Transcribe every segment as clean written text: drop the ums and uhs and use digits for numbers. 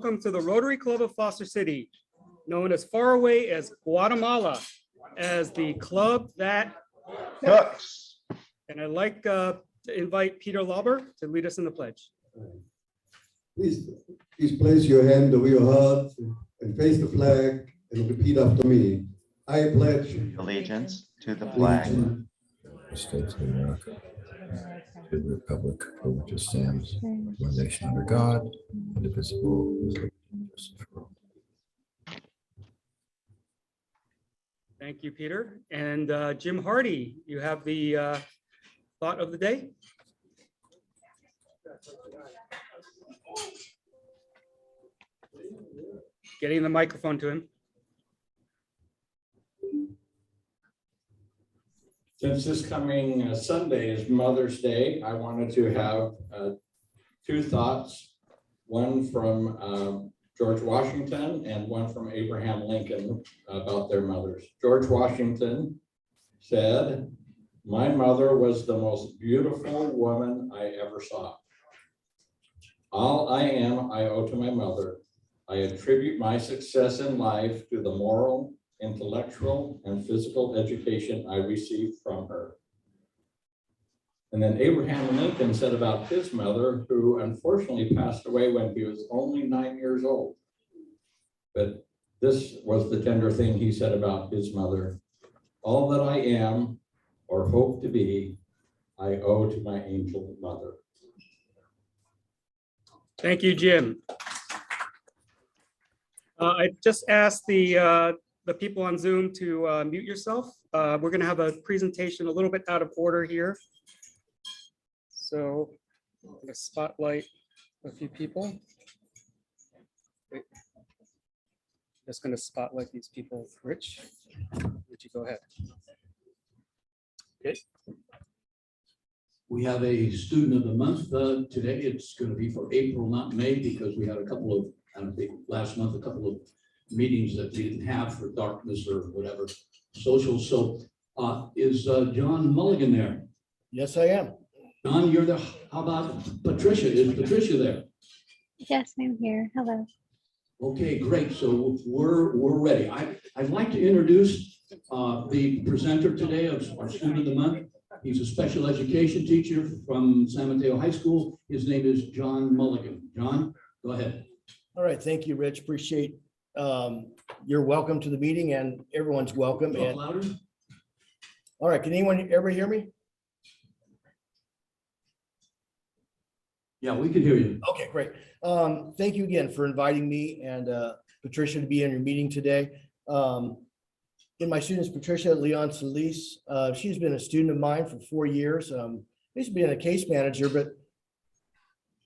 Welcome to the Rotary Club of Foster City, known as far away as Guatemala, as the club that cooks. And I'd like to invite Peter Lauber to lead us in the pledge. Please place your hand over your heart and face the flag and repeat after me. I pledge allegiance to the flag United States of America, to the republic for which it stands, one nation under God, indivisible, with liberty and justice for all. Thank you, Peter. And Jim Hardy, you have the thought of the day. Getting the microphone to him. Since this coming Sunday is Mother's Day, I wanted to have two thoughts, one from George Washington and one from Abraham Lincoln about their mothers. George Washington said, "My mother was the most beautiful woman I ever saw. All I am, I owe to my mother. I attribute my success in life to the moral, intellectual, and physical education I received from her." And then Abraham Lincoln said about his mother, who unfortunately passed away when he was only 9 years old. But this was the tender thing he said about his mother. "All that I am or hope to be, I owe to my angel mother." Thank you, Jim. I just asked the people on Zoom to mute yourself. We're going to have a presentation a little bit out of order here. So I'm going to spotlight a few people. Wait. Just going to spotlight these people. Rich, would you go ahead? Okay. We have a student of the month today. It's going to be for April, not May, because we had a couple of, I don't think last month, a couple of meetings that we didn't have for darkness or whatever social. So is John Mulligan there? Yes, I am. John, you're the, how about Patricia? Is Patricia there? Yes, I'm here. Hello. Okay, great. So we're ready. I'd like to introduce the presenter today of our student of the month. He's a special education teacher from San Mateo High School. His name is John Mulligan. John, go ahead. All right. Thank you, Rich. Appreciate you're welcome to the meeting, and everyone's welcome. Talk And louder. all right. Can anyone ever hear me? Yeah, we can hear you. Okay, great. Thank you again for inviting me and Patricia to be in your meeting today. In my students, Patricia Leon Solis, she's been a student of mine for 4 years. She's been a case manager, but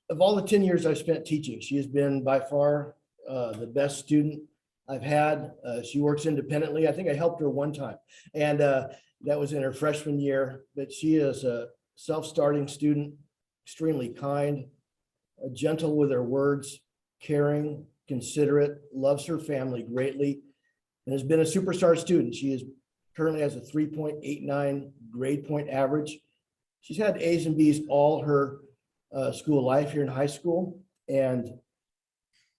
of all the 10 years I've spent teaching, she has been by far the best student I've had. She works independently. I think I helped her one time, and that was in her freshman year, but she is a self-starting student, extremely kind, gentle with her words, caring, considerate, loves her family greatly, and has been a superstar student. She is currently has a 3.89 grade point average. She's had A's and B's all her school life here in high school. And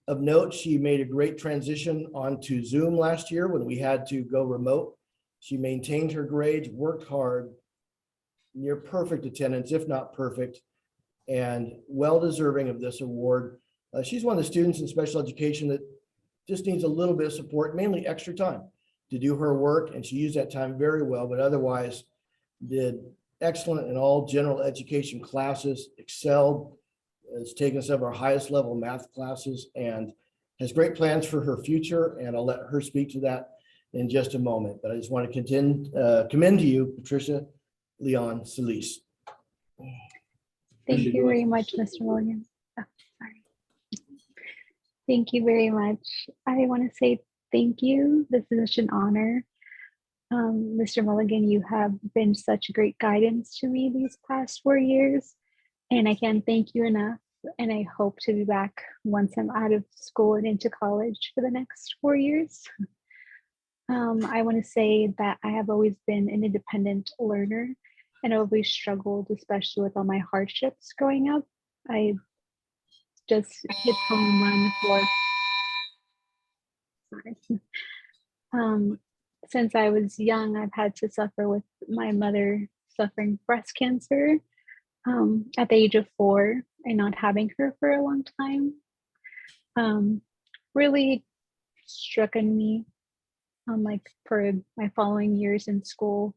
of note, she made a great transition onto Zoom last year when we had to go remote. She maintained her grades, worked hard, near perfect attendance, if not perfect, and well deserving of this award. She's one of the students in special education that just needs a little bit of support, mainly extra time to do her work. And she used that time very well, but otherwise did excellent in all general education classes, excelled, has taken some of our highest level math classes, and has great plans for her future. And I'll let her speak to that in just a moment. But I just want to commend to you, Patricia Leon Solis. Thank you very much, Mr. Mulligan. Oh, sorry. Thank you very much. I want to say thank you. This is such an honor. Mr. Mulligan, you have been such great guidance to me these past 4 years, and I can't thank you enough. And I hope to be back once I'm out of school and into college for the next 4 years. I want to say that I have always been an independent learner, and I always struggled, especially with all my hardships growing up. I just hits home run for. Sorry. Since I was young, I've had to suffer with my mother suffering breast cancer at the age of 4 and not having her for a long time. Really struck on me like for my following years in school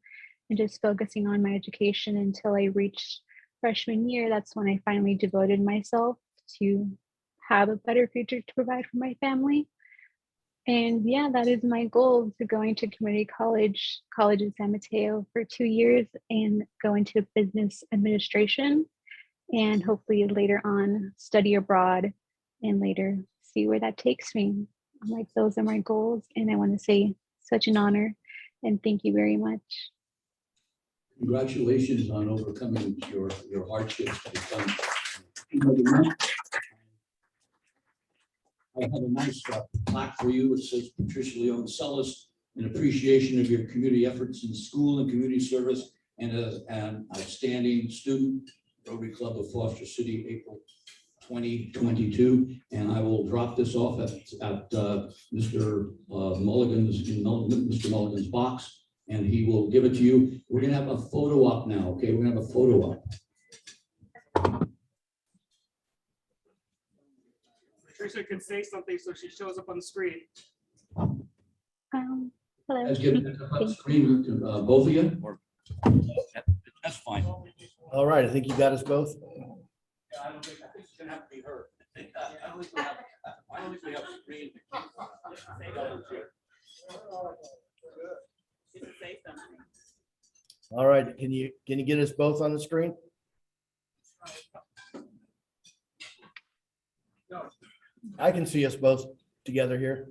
and just focusing on my education until I reached freshman year. That's when I finally devoted myself to have a better future to provide for my family. And yeah, that is my goal, to go into community college in San Mateo for 2 years and go into business administration, and hopefully later on study abroad and later see where that takes me. Like, those are my goals, and I want to say such an honor and thank you very much. Congratulations on overcoming your hardships to become. I have a nice plaque for you. It says Patricia Leon Celis, in appreciation of your community efforts in school and community service, and as an outstanding student, Rotary Club of Foster City, April 2022. And I will drop this off at Mr. Mulligan's box, and he will give it to you. We're gonna have a photo op now, okay? We're gonna have a photo op. Patricia can say something so she shows up on the screen. Hello. Guys, get it up on the screen, both of you? That's fine. All right, I think you got us both. I don't think it's gonna have to be heard. I don't think we have a screen. All right, can you get us both on the screen? I can see us both together here.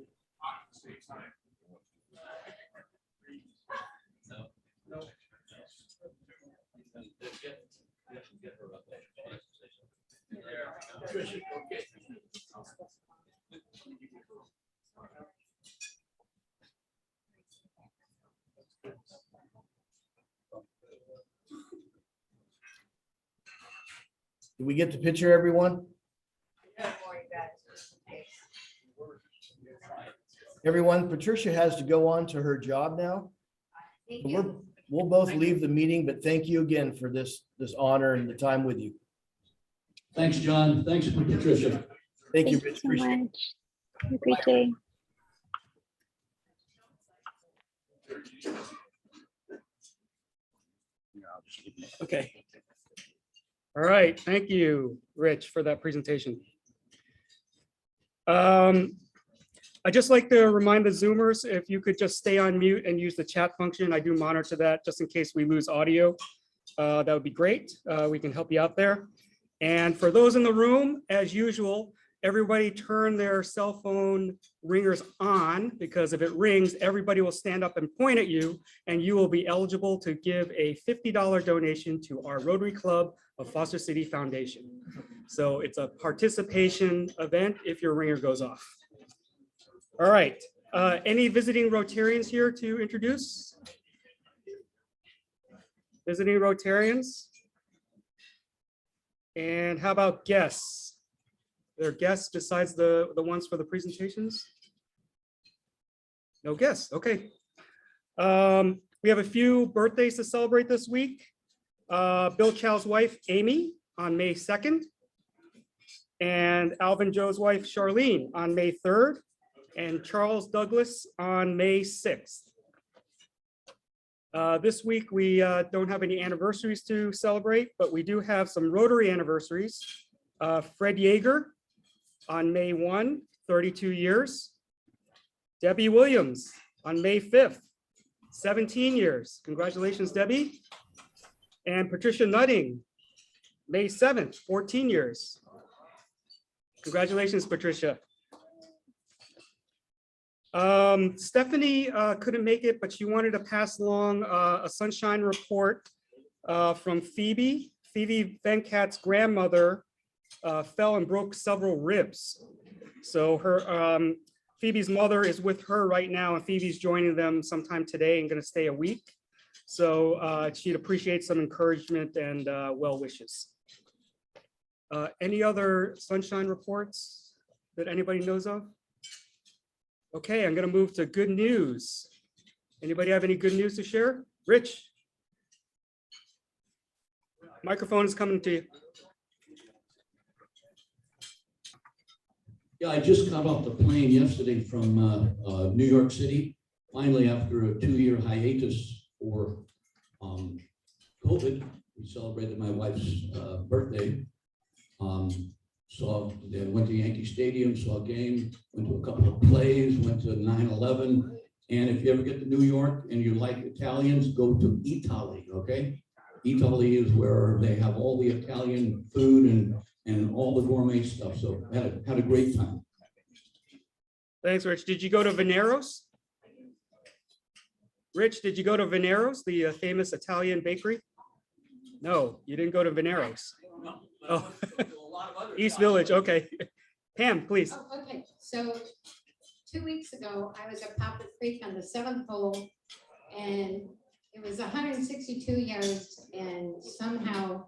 Did we get the picture, everyone? Everyone, Patricia has to go on to her job now. We'll both leave the meeting, but thank you again for this honor and the time with you. Thanks, John. Thanks, Patricia. Thank you, Thank you Rich. so Appreciate it. much. Have a great day. Okay. All right, thank you, Rich, for that presentation. I'd just like to remind the Zoomers, if you could just stay on mute and use the chat function. I do monitor that just in case we lose audio. That would be great. We can help you out there. And for those in the room, as usual, everybody turn their cell phone ringers on, because if it rings, everybody will stand up and point at you, and you will be eligible to give a $50 donation to our Rotary Club of Foster City Foundation. So it's a participation event if your ringer goes off. All right, any visiting Rotarians here to introduce? Visiting Rotarians? And how about guests? There are guests besides the ones for the presentations? No guests, okay. We have a few birthdays to celebrate this week. Bill Chow's wife, Amy, on May 2nd. And Alvin Joe's wife, Charlene, on May 3rd. And Charles Douglas on May 6th. This week, we don't have any anniversaries to celebrate, but we do have some Rotary anniversaries. Fred Yeager on May 1, 32 years. Debbie Williams on May 5th, 17 years. Congratulations, Debbie. And Patricia Nutting, May 7th, 14 years. Congratulations, Patricia. Stephanie couldn't make it, but she wanted to pass along a sunshine report from Phoebe. Phoebe Venkat's grandmother fell and broke several ribs. So her Phoebe's mother is with her right now, and Phoebe's joining them sometime today and going to stay a week. So she'd appreciate some encouragement and well wishes. Any other sunshine reports that anybody knows of? Okay, I'm gonna move to good news. Anybody have any good news to share? Rich? Microphone is coming to you. Yeah, I just got off the plane yesterday from New York City. Finally, after a 2-year hiatus for COVID, we celebrated my wife's birthday. Went to Yankee Stadium, saw a game, went to a couple of plays, went to 9/11. And if you ever get to New York and you like Italians, go to Italy, okay? Italy is where they have all the Italian food and all the gourmet stuff. So had a great time. Thanks, Rich. Did you go to Venero's? Rich, did you go to Venero's, the famous Italian bakery? No, you didn't go to Venero's. Oh, East Village, okay. Pam, please. Oh, okay, so 2 weeks ago, I was at Poplar Creek on the 7th hole, and it was 162 yards, and somehow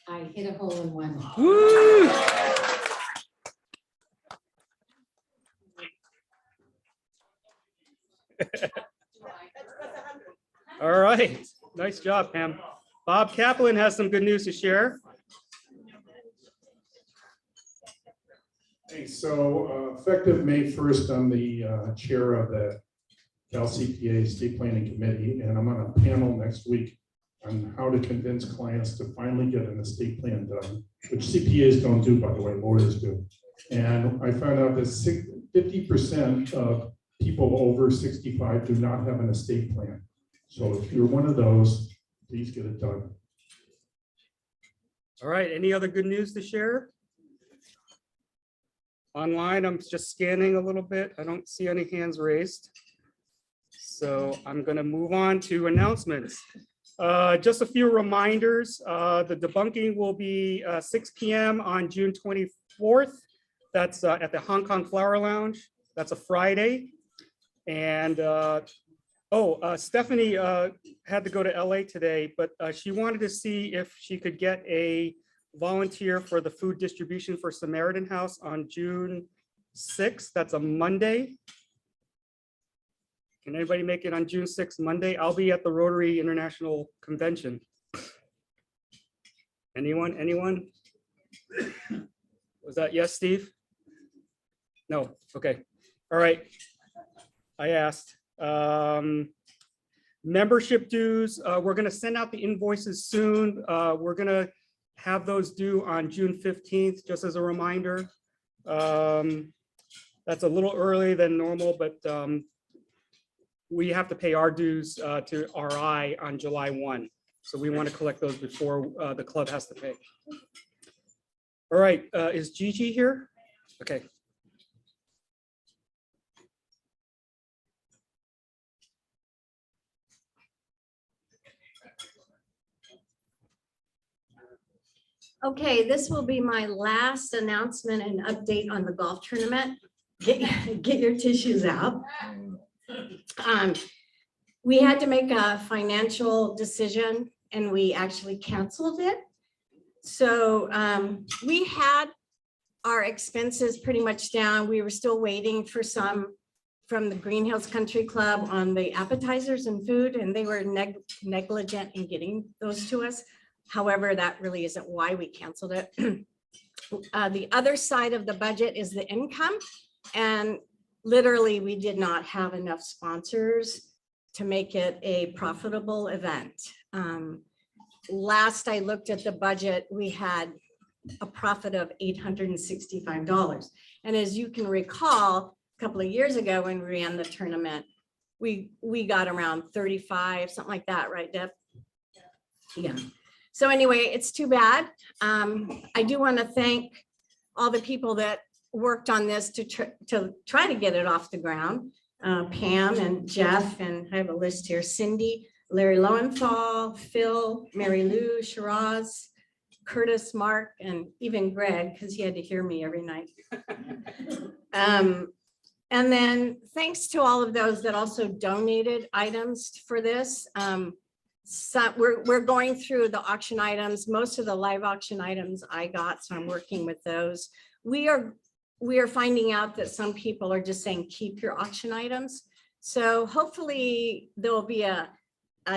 I hit a hole in one. Woo! All right, nice job, Pam. Bob Kaplan has some good news to share. Hey, so effective May 1st, I'm the chair of the Cal CPA State Planning Committee, and I'm on a panel next week on how to convince clients to finally get an estate plan done, which CPAs don't do, by the way, lawyers do. And I found out that 50% of people over 65 do not have an estate plan. So if you're one of those, please get it done. All right, any other good news to share? Online, I'm just scanning a little bit. I don't see any hands raised. So I'm going to move on to announcements. Just a few reminders. The debunking will be 6 p.m. on June 24th. That's at the Hong Kong Flower Lounge. That's a Friday. And Stephanie had to go to LA today, but she wanted to see if she could get a volunteer for the food distribution for Samaritan House on June 6th. That's a Monday. Can anybody make it on June 6th, Monday? I'll be at the Rotary International Convention. Anyone? Was that yes, Steve? No, okay. All right. I asked. Membership dues, we're gonna send out the invoices soon. We're gonna have those due on June 15th, just as a reminder. That's a little early than normal, but we have to pay our dues to RI on July 1. So we want to collect those before the club has to pay. All right, is Gigi here? Okay. Okay, this will be my last announcement and update on the golf tournament. Get your tissues out. We had to make a financial decision and we actually canceled it. So we had our expenses pretty much down. We were still waiting for some from the Green Hills Country Club on the appetizers and food, and they were negligent in getting those to us. However, that really isn't why we canceled it. The other side of the budget is the income. And literally, we did not have enough sponsors to make it a profitable event. Last I looked at the budget, we had a profit of $865. And as you can recall, a couple of years ago when we ran the tournament, we got around 35, something like that, right, Deb? Yeah. So anyway, it's too bad. I do want to thank all the people that worked on this to try to get it off the ground. Pam and Jeff, and I have a list here, Cindy, Larry Lowenthal, Phil, Mary Lou, Shiraz, Curtis, Mark, and even Greg, because he had to hear me every night. And then thanks to all of those that also donated items for this. So we're going through the auction items, most of the live auction items I got, so I'm working with those. We are finding out that some people are just saying, keep your auction items. So hopefully there will be a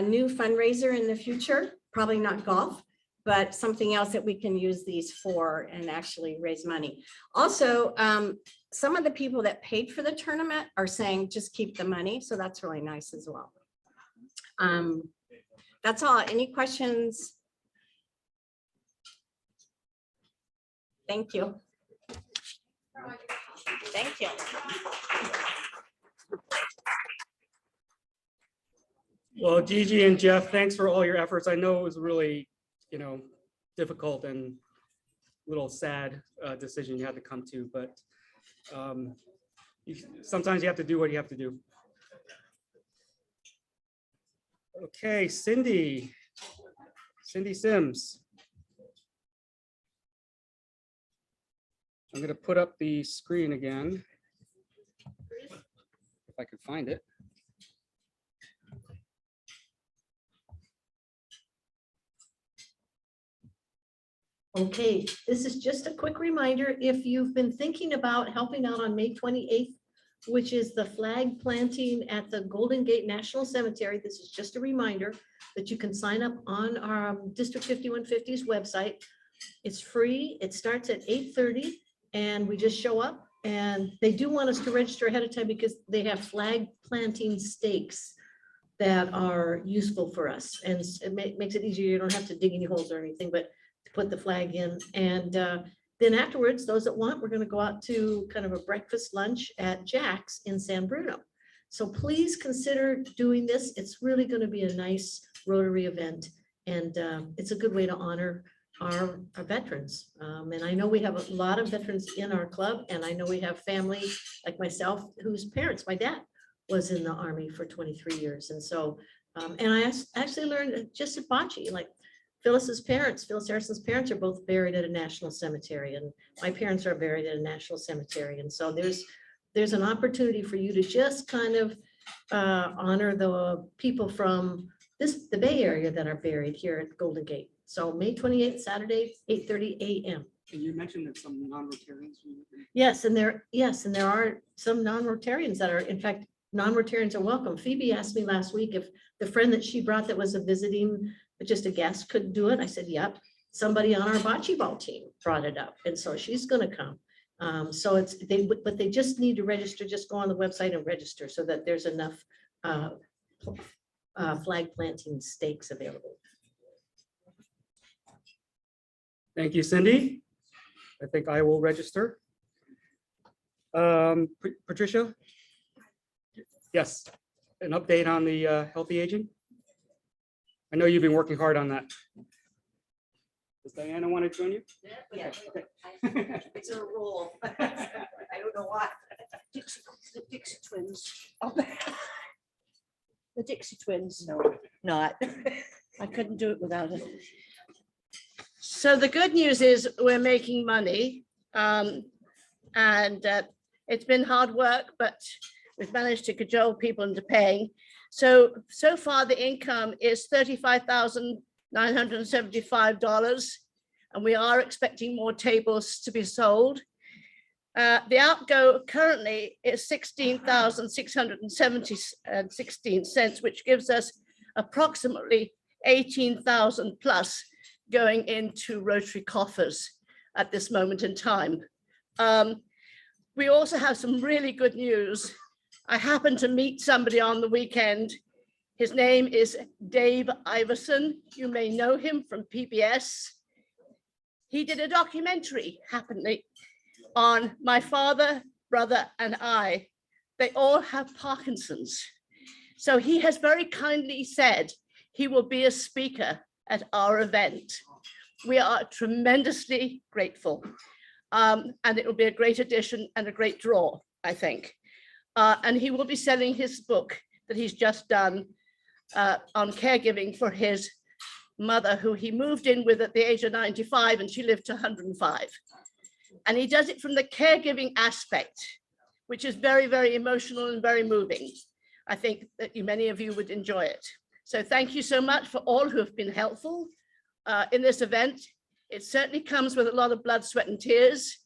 new fundraiser in the future, probably not golf, but something else that we can use these for and actually raise money. Also, some of the people that paid for the tournament are saying, just keep the money. So that's really nice as well. That's all. Any questions? Thank you. Thank you. Well, Gigi and Jeff, thanks for all your efforts. I know it was really, difficult and a little sad decision you had to come to, but sometimes you have to do what you have to do. Okay, Cindy Sims. I'm going to put up the screen again, if I could find it. Okay, this is just a quick reminder, if you've been thinking about helping out on May 28th, which is the flag planting at the Golden Gate National Cemetery, this is just a reminder that you can sign up on our District 5150's website. It's free, it starts at 8:30, and we just show up, and they do want us to register ahead of time because they have flag planting stakes that are useful for us, and it makes it easier. You don't have to dig any holes or anything, but to put the flag in. And then afterwards, those that want, we're going to go out to kind of a breakfast lunch at Jack's in San Bruno. So please consider doing this. It's really going to be a nice Rotary event, and it's a good way to honor our veterans. And I know we have a lot of veterans in our club, and I know we have family like myself whose parents, my dad was in the Army for 23 years. And so, and I actually learned just at bocce, like Phyllis Harrison's parents are both buried at a national cemetery, and my parents are buried at a national cemetery. And so there's an opportunity for you to just kind of honor the people from the Bay Area that are buried here at Golden Gate. So May 28th, Saturday, 8:30 a.m. And you mentioned that some non-Rotarians. Yes, and there are some non-Rotarians that are, in fact, non-Rotarians are welcome. Phoebe asked me last week if the friend that she brought that was a visiting, just a guest, could do it. I said, yep. Somebody on our bocce ball team brought it up, and so she's going to come. So but they just need to register. Just go on the website and register so that there's enough flag planting stakes available. Thank you, Cindy. I think I will register. Patricia? Yes, an update on the healthy aging? I know you've been working hard on that. Does Diana want to join you? Yeah, it's a rule. I don't know why. The Dixie twins. Oh, the Dixie twins. No, not. I couldn't do it without it. So the good news is we're making money, and it's been hard work, but we've managed to cajole people into paying. So far the income is $35,975, and we are expecting more tables to be sold. The outgo currently is $16,670.16, which gives us approximately 18,000 plus going into Rotary coffers at this moment in time. We also have some really good news. I happened to meet somebody on the weekend. His name is Dave Iverson. You may know him from PBS. He did a documentary, happily, on my father, brother, and I. They all have Parkinson's. So he has very kindly said he will be a speaker at our event. We are tremendously grateful. And it will be a great addition and a great draw, I think. And he will be selling his book that he's just done on caregiving for his mother, who he moved in with at the age of 95, and she lived to 105. And he does it from the caregiving aspect, which is very, very emotional and very moving. I think that many of you would enjoy it. So thank you so much for all who have been helpful in this event. It certainly comes with a lot of blood, sweat, and tears.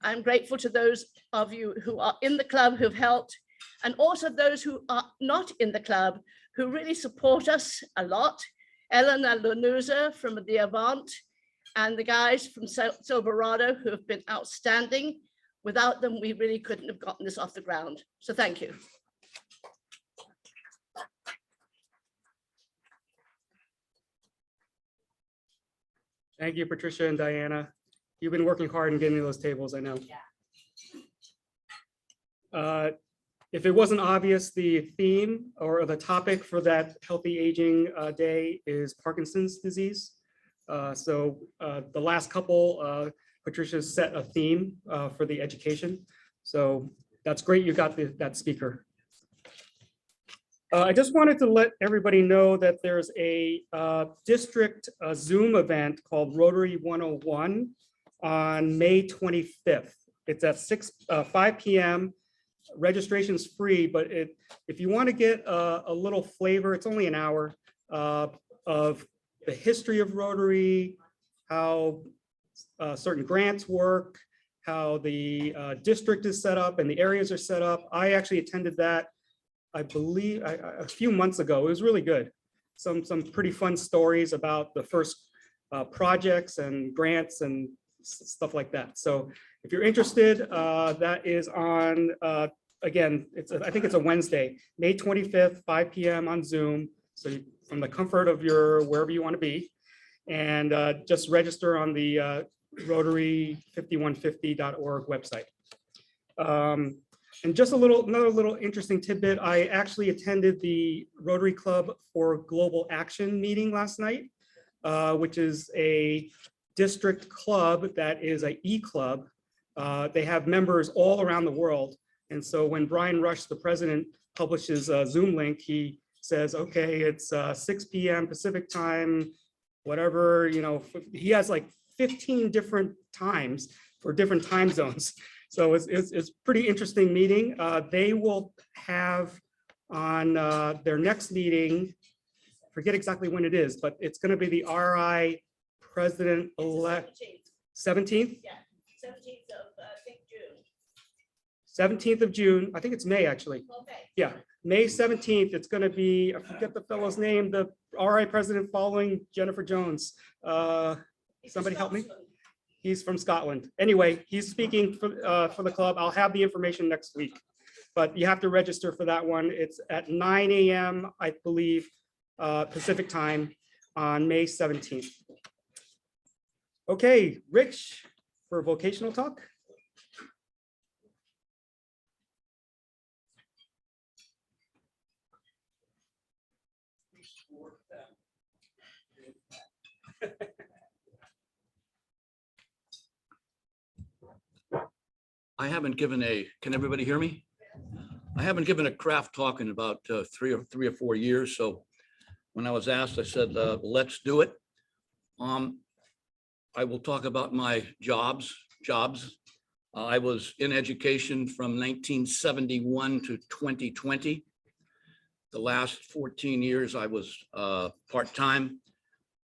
I'm grateful to those of you who are in the club who've helped, and also those who are not in the club who really support us a lot. Ellen and Lanuza from the Avant, and the guys from Silverado who have been outstanding. Without them, we really couldn't have gotten this off the ground. So thank you. Thank you, Patricia and Diana. You've been working hard in getting those tables, I know. If it wasn't obvious, the theme or the topic for that Healthy Aging Day is Parkinson's disease. The last couple, Patricia's set a theme for the education. So that's great you got that speaker. I just wanted to let everybody know that there's a district Zoom event called Rotary 101 on May 25th. It's at 5 p.m. Registration's free, but if you want to get a little flavor, it's only an hour of the history of Rotary, how certain grants work, how the district is set up and the areas are set up. I actually attended that, I believe, a few months ago. It was really good. Some pretty fun stories about the first projects and grants and stuff like that. So if you're interested, that is on, again, I think it's a Wednesday, May 25th, 5 p.m. on Zoom. So from the comfort of wherever you want to be, and just register on the Rotary5150.org website. And just another little interesting tidbit, I actually attended the Rotary Club for Global Action meeting last night, which is a district club that is an e-club. They have members all around the world. And so when Brian Rush, the president, publishes a Zoom link, he says, okay, it's 6 p.m. Pacific time, whatever, he has like 15 different times for different time zones. So it's pretty interesting meeting. They will have on their next meeting, forget exactly when it is, but it's going to be the RI president-elect 17th? Yeah, 17th of, I think, June. 17th of June. I think it's May, actually. Okay. Yeah, May 17th. It's going to be, I forget the fellow's name, the RI president following Jennifer Jones. Somebody help me. He's from Scotland. Anyway, he's speaking for the club. I'll have the information next week, but you have to register for that one. It's at 9 a.m., I believe, Pacific time on May 17th. Okay, Rich, for vocational talk. I haven't given can everybody hear me? I haven't given a craft talk in about 3 or 4 years. So when I was asked, I said, let's do it. I will talk about my jobs. I was in education from 1971 to 2020. The last 14 years, I was part-time.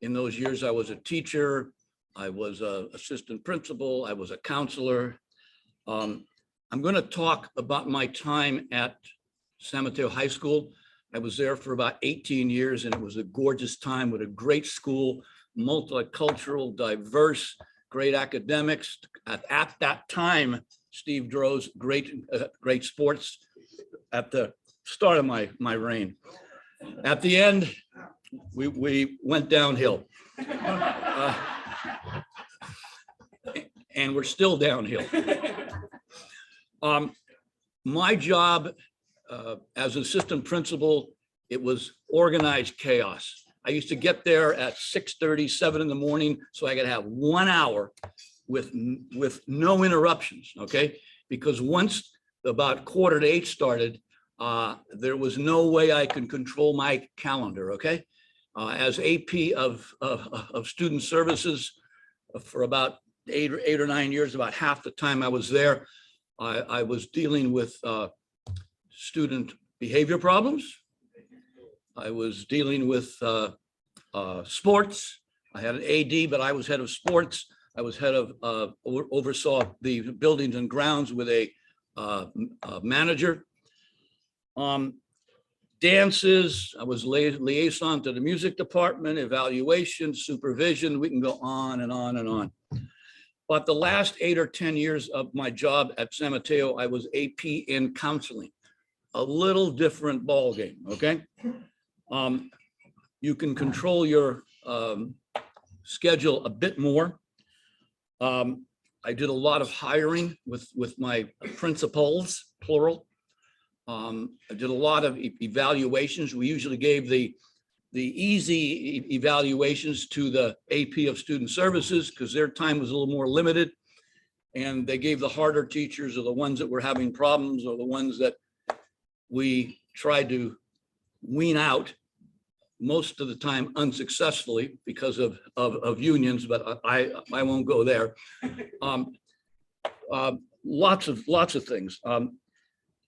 In those years, I was a teacher. I was an assistant principal. I was a counselor. I'm going to talk about my time at San Mateo High School. I was there for about 18 years, and it was a gorgeous time with a great school, multicultural, diverse, great academics. At that time, Steve Droz, great sports at the start of my reign. At the end, we went downhill. And we're still downhill. My job as assistant principal, it was organized chaos. I used to get there at 6:30, 7 in the morning, so I could have 1 hour with no interruptions, okay? Because once about 7:45 started, there was no way I could control my calendar, okay? As AP of student services for about 8 or 9 years, about half the time I was there, I was dealing with student behavior problems, I was dealing with sports. I had an AD, but I was head of sports. I was head of, oversaw the buildings and grounds with a manager. Dances, I was liaison to the music department, evaluation, supervision. We can go on and on and on. But the last 8 or 10 years of my job at San Mateo, I was AP in counseling. A little different ballgame, okay? You can control your schedule a bit more. I did a lot of hiring with my principals, plural. I did a lot of evaluations. We usually gave the easy evaluations to the AP of Student Services because their time was a little more limited. And they gave the harder teachers, or the ones that were having problems, or the ones that we tried to wean out, most of the time unsuccessfully because of unions, but I won't go there. Lots of things.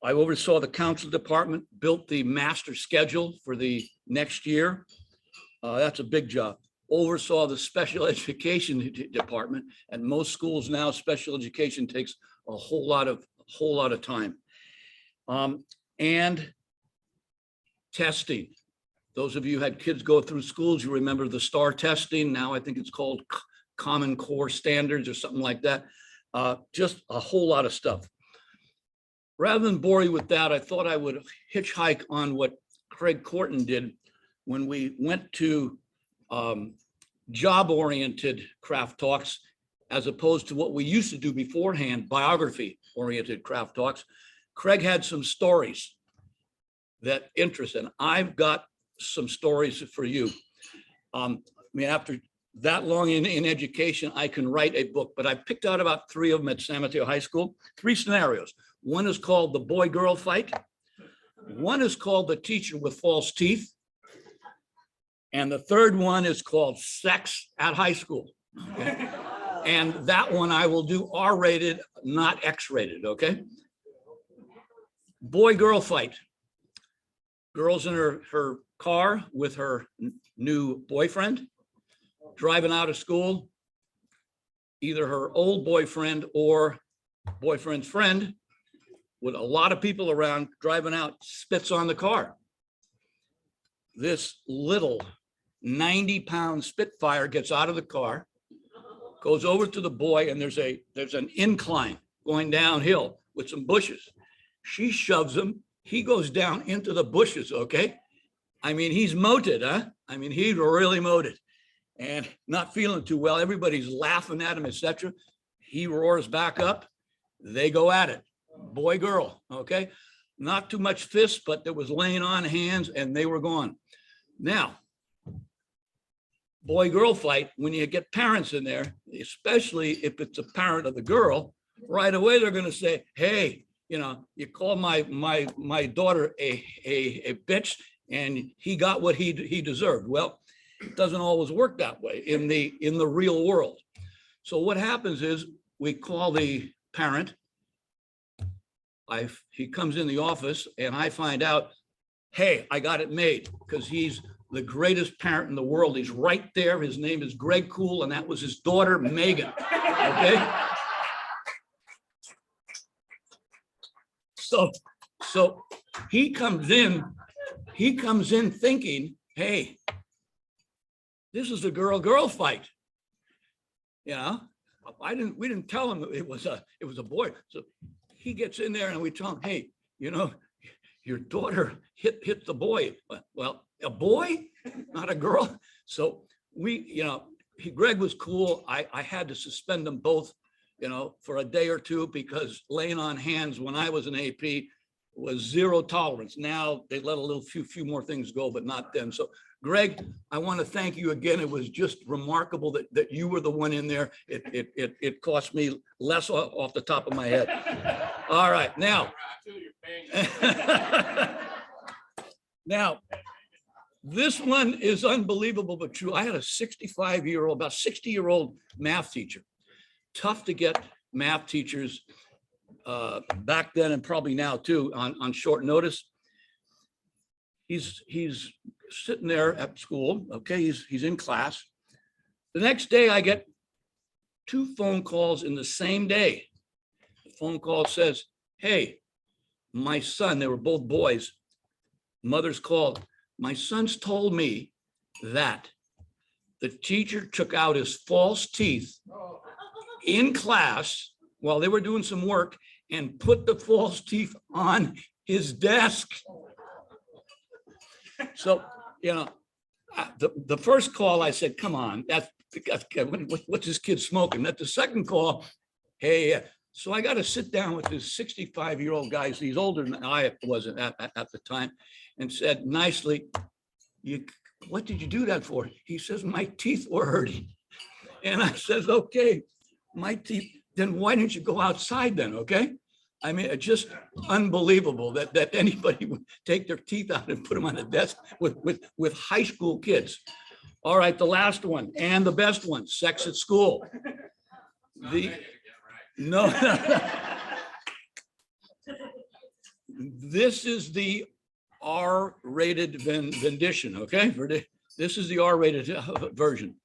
I oversaw the council department, built the master schedule for the next year. That's a big job. Oversaw the special education department, and most schools now, special education takes a whole lot of time. And testing. Those of you who had kids go through schools, you remember the STAR testing. Now I think it's called Common Core Standards or something like that. Just a whole lot of stuff. Rather than bore you with that, I thought I would hitchhike on what Craig Corton did when we went to job-oriented craft talks, as opposed to what we used to do beforehand, biography-oriented craft talks. Craig had some stories that interest, and I've got some stories for you. I mean, after that long in education, I can write a book, but I picked out about 3 of them at San Mateo High School. 3 scenarios. One is called the boy-girl fight. One is called the teacher with false teeth. And the third one is called sex at high school. Okay? And that one I will do R-rated, not X-rated, okay? Boy-girl fight. Girl's in her car with her new boyfriend, driving out of school. Either her old boyfriend or boyfriend's friend, with a lot of people around, driving out, spits on the car. This little 90-pound Spitfire gets out of the car, goes over to the boy, and there's an incline going downhill with some bushes. She shoves him. He goes down into the bushes, okay? I mean, he's moted, huh? I mean, he's really moted and not feeling too well. Everybody's laughing at him, etc. He roars back up. They go at it. Boy, girl, okay? Not too much fist, but there was laying on hands and they were gone. Now, boy-girl fight, when you get parents in there, especially if it's a parent of the girl, right away they're gonna say, hey, you know, you call my daughter a bitch and he got what he deserved. Well, it doesn't always work that way in the real world. So what happens is we call the parent. He comes in the office and I find out, hey, I got it made, because he's the greatest parent in the world. He's right there. His name is Greg Cool, and that was his daughter, Megan. Okay. So he comes in thinking, hey, this is a girl fight. You know, we didn't tell him it was a boy. So he gets in there and we tell him, hey, you know, your daughter hit the boy. Well, a boy, not a girl. So Greg was cool. I had to suspend them both, you know, for a day or two, because laying on hands when I was an AP was zero tolerance. Now they let a few more things go, but not then. So Greg, I want to thank you again. It was just remarkable that you were the one in there. It cost me less off the top of my head. All right, now. Now, this one is unbelievable but true. I had a 65-year-old, about 60-year-old math teacher. Tough to get math teachers back then, and probably now too, on short notice. He's sitting there at school. Okay, he's in class. The next day I get 2 phone calls in the same day. The phone call says, hey, my son, they were both boys. Mother's called. My son's told me that the teacher took out his false teeth in class while they were doing some work and put the false teeth on his desk. So, you know, the first call I said, come on, what's this kid smoking? That's the second call. Hey, so I got to sit down with this 65-year-old guy. He's older than I was at the time, and said nicely, what did you do that for? He says, my teeth were hurting. And I says, okay, my teeth, then why didn't you go outside then, okay? I mean, it's just unbelievable that anybody would take their teeth out and put them on a desk with high school kids. All right, the last one and the best one, sex at school. No. This is the R-rated rendition, okay? This is the R-rated version.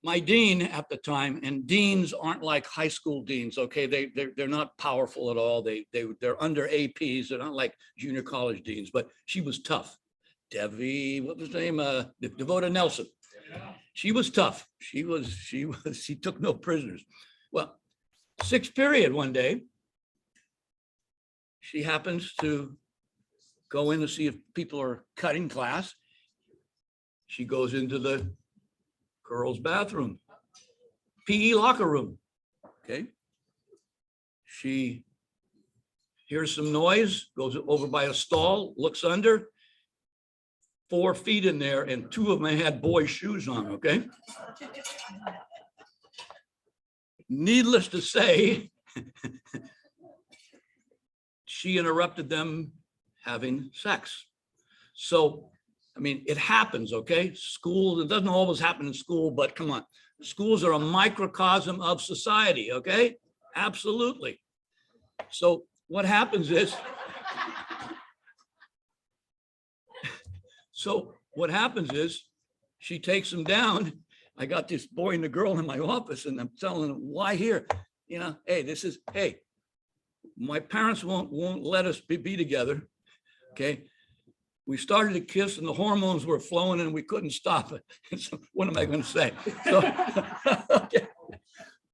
My dean at the time, and deans aren't like high school deans, okay? They're not powerful at all. They're under APs. They're not like junior college deans, but she was tough. Debbie, what was her name? Devota Nelson. She was tough. She took no prisoners. Well, 6th period one day, she happens to go in to see if people are cutting class. She goes into the girls' bathroom, PE locker room, okay? She hears some noise, goes over by a stall, looks under, 4 feet in there, and 2 of them had boys' shoes on, okay? Needless to say, she interrupted them having sex. So, I mean, it happens, okay? School, it doesn't always happen in school, but come on. Schools are a microcosm of society, okay? Absolutely. So what happens is, she takes them down. I got this boy and the girl in my office, and I'm telling them, why here? You know, hey, my parents won't let us be together, okay? We started to kiss and the hormones were flowing and we couldn't stop it. So what am I going to say? So, okay.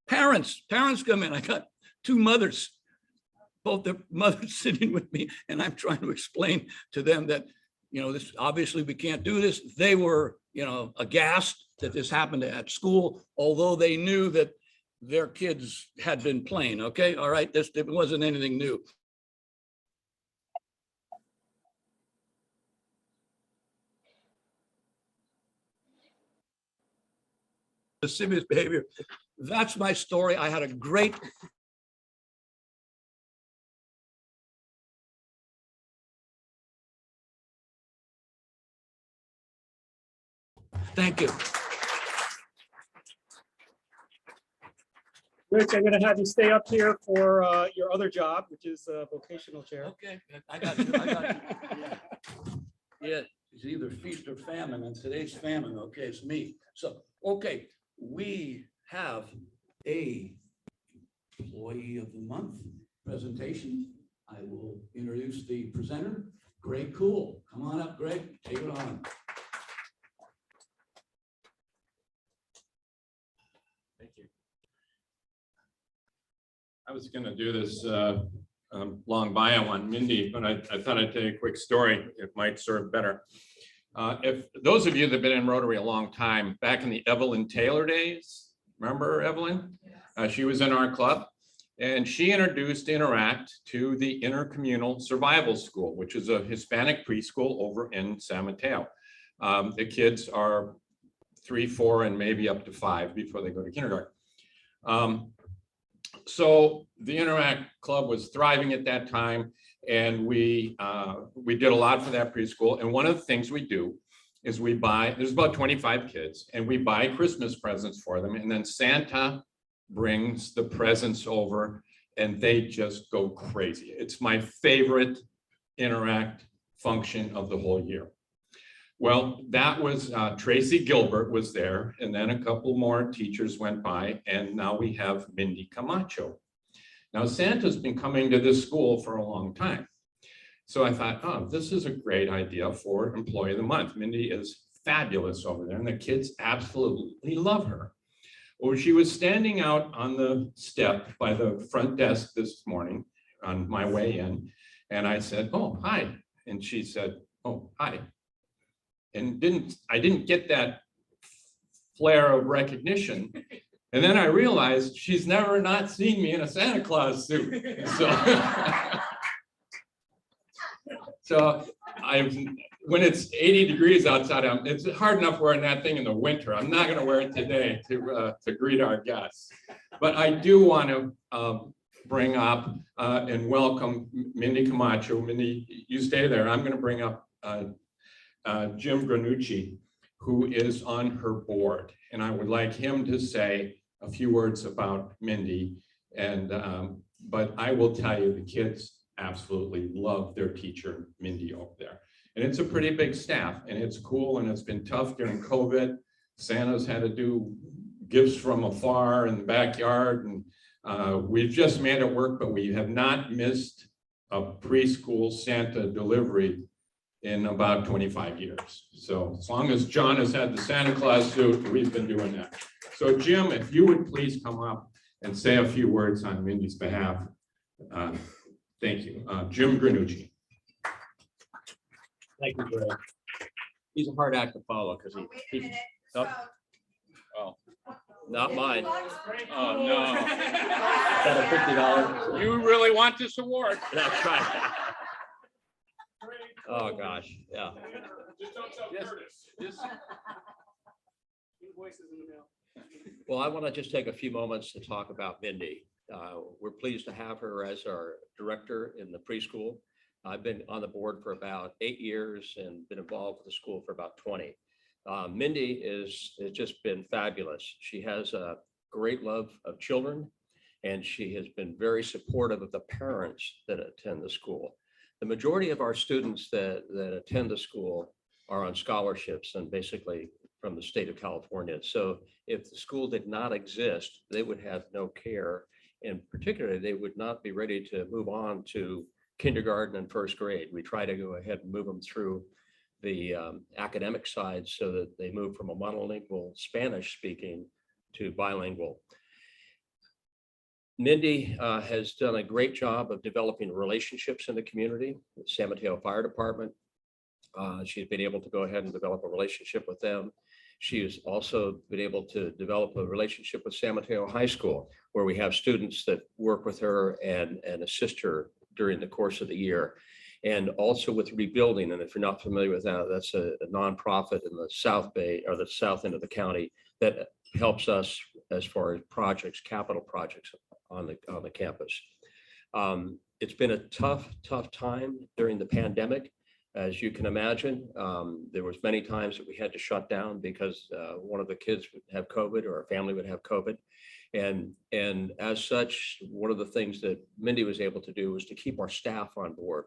Parents come in. I got 2 mothers, both the mothers sitting with me, and I'm trying to explain to them that, you know, this obviously we can't do this. They were, you know, aghast that this happened at school, although they knew that their kids had been playing. Okay, all right, it wasn't anything new. Lascivious behavior. That's my story. I had a great. Thank you. Rich, I'm going to have you stay up here for your other job, which is vocational chair. Okay, I got you. Yeah, it's either feast or famine, and today's famine. Okay, it's me. So, okay, we have a Employee of the Month presentation. I will introduce the presenter, Greg Cool. Come on up, Greg. Take it on. Thank you. I was going to do this long bio on Mindy, but I thought I'd tell you a quick story. It might serve better. If those of you that have been in Rotary a long time, back in the Evelyn Taylor days, remember Evelyn? She was in our club, and she introduced Interact to the Intercommunal Survival School, which is a Hispanic preschool over in San Mateo. The kids are 3, 4, and maybe up to 5 before they go to kindergarten. So the Interact Club was thriving at that time, and we did a lot for that preschool. And one of the things we do is we buy, there's about 25 kids, and we buy Christmas presents for them. And then Santa brings the presents over, and they just go crazy. It's my favorite Interact function of the whole year. Well, that was Tracy Gilbert was there, and then a couple more teachers went by, and now we have Mindy Camacho. Now, Santa's been coming to this school for a long time. So I thought, oh, this is a great idea for Employee of the Month. Mindy is fabulous over there, and the kids absolutely love her. Well, she was standing out on the step by the front desk this morning on my way in, and I said, oh, hi. And she said, oh, hi. And I didn't get that flare of recognition. And then I realized she's never not seen me in a Santa Claus suit. So when it's 80 degrees outside, it's hard enough wearing that thing in the winter. I'm not gonna wear it today to greet our guests. But I do want to bring up and welcome Mindy Camacho. Mindy, you stay there. I'm gonna bring up Jim Granucci, who is on her board. And I would like him to say a few words about Mindy. And but I will tell you, the kids absolutely love their teacher, Mindy, over there. And it's a pretty big staff, and it's cool, and it's been tough during COVID. Santa's had to do gifts from afar in the backyard, and we've just made it work, but we have not missed a preschool Santa delivery in about 25 years. So as long as John has had the Santa Claus suit, we've been doing that. So Jim, if you would please come up and say a few words on Mindy's behalf. Thank you. Jim Granucci. Thank you, Greg. He's a hard act to follow because he oh, not mine. Oh, no. Got a $50. You really want this award. That's right. Oh, gosh, yeah. Just don't tell Curtis. Well, I want to just take a few moments to talk about Mindy. We're pleased to have her as our director in the preschool. I've been on the board for about 8 years and been involved with the school for about 20. Mindy has just been fabulous. She has a great love of children, and she has been very supportive of the parents that attend the school. The majority of our students that attend the school are on scholarships and basically from the state of California. So if the school did not exist, they would have no care. And particularly, they would not be ready to move on to kindergarten and first grade. We try to go ahead and move them through the academic side so that they move from a monolingual Spanish speaking to bilingual. Mindy has done a great job of developing relationships in the community, with San Mateo Fire Department. She's been able to go ahead and develop a relationship with them. She has also been able to develop a relationship with San Mateo High School, where we have students that work with her and assist her during the course of the year. And also with Rebuilding, and if you're not familiar with that, that's a nonprofit in the South Bay or the south end of the county that helps us as far as projects, capital projects on the campus. It's been a tough time during the pandemic. As you can imagine, there was many times that we had to shut down because one of the kids would have COVID or a family would have COVID. And as such, one of the things that Mindy was able to do was to keep our staff on board.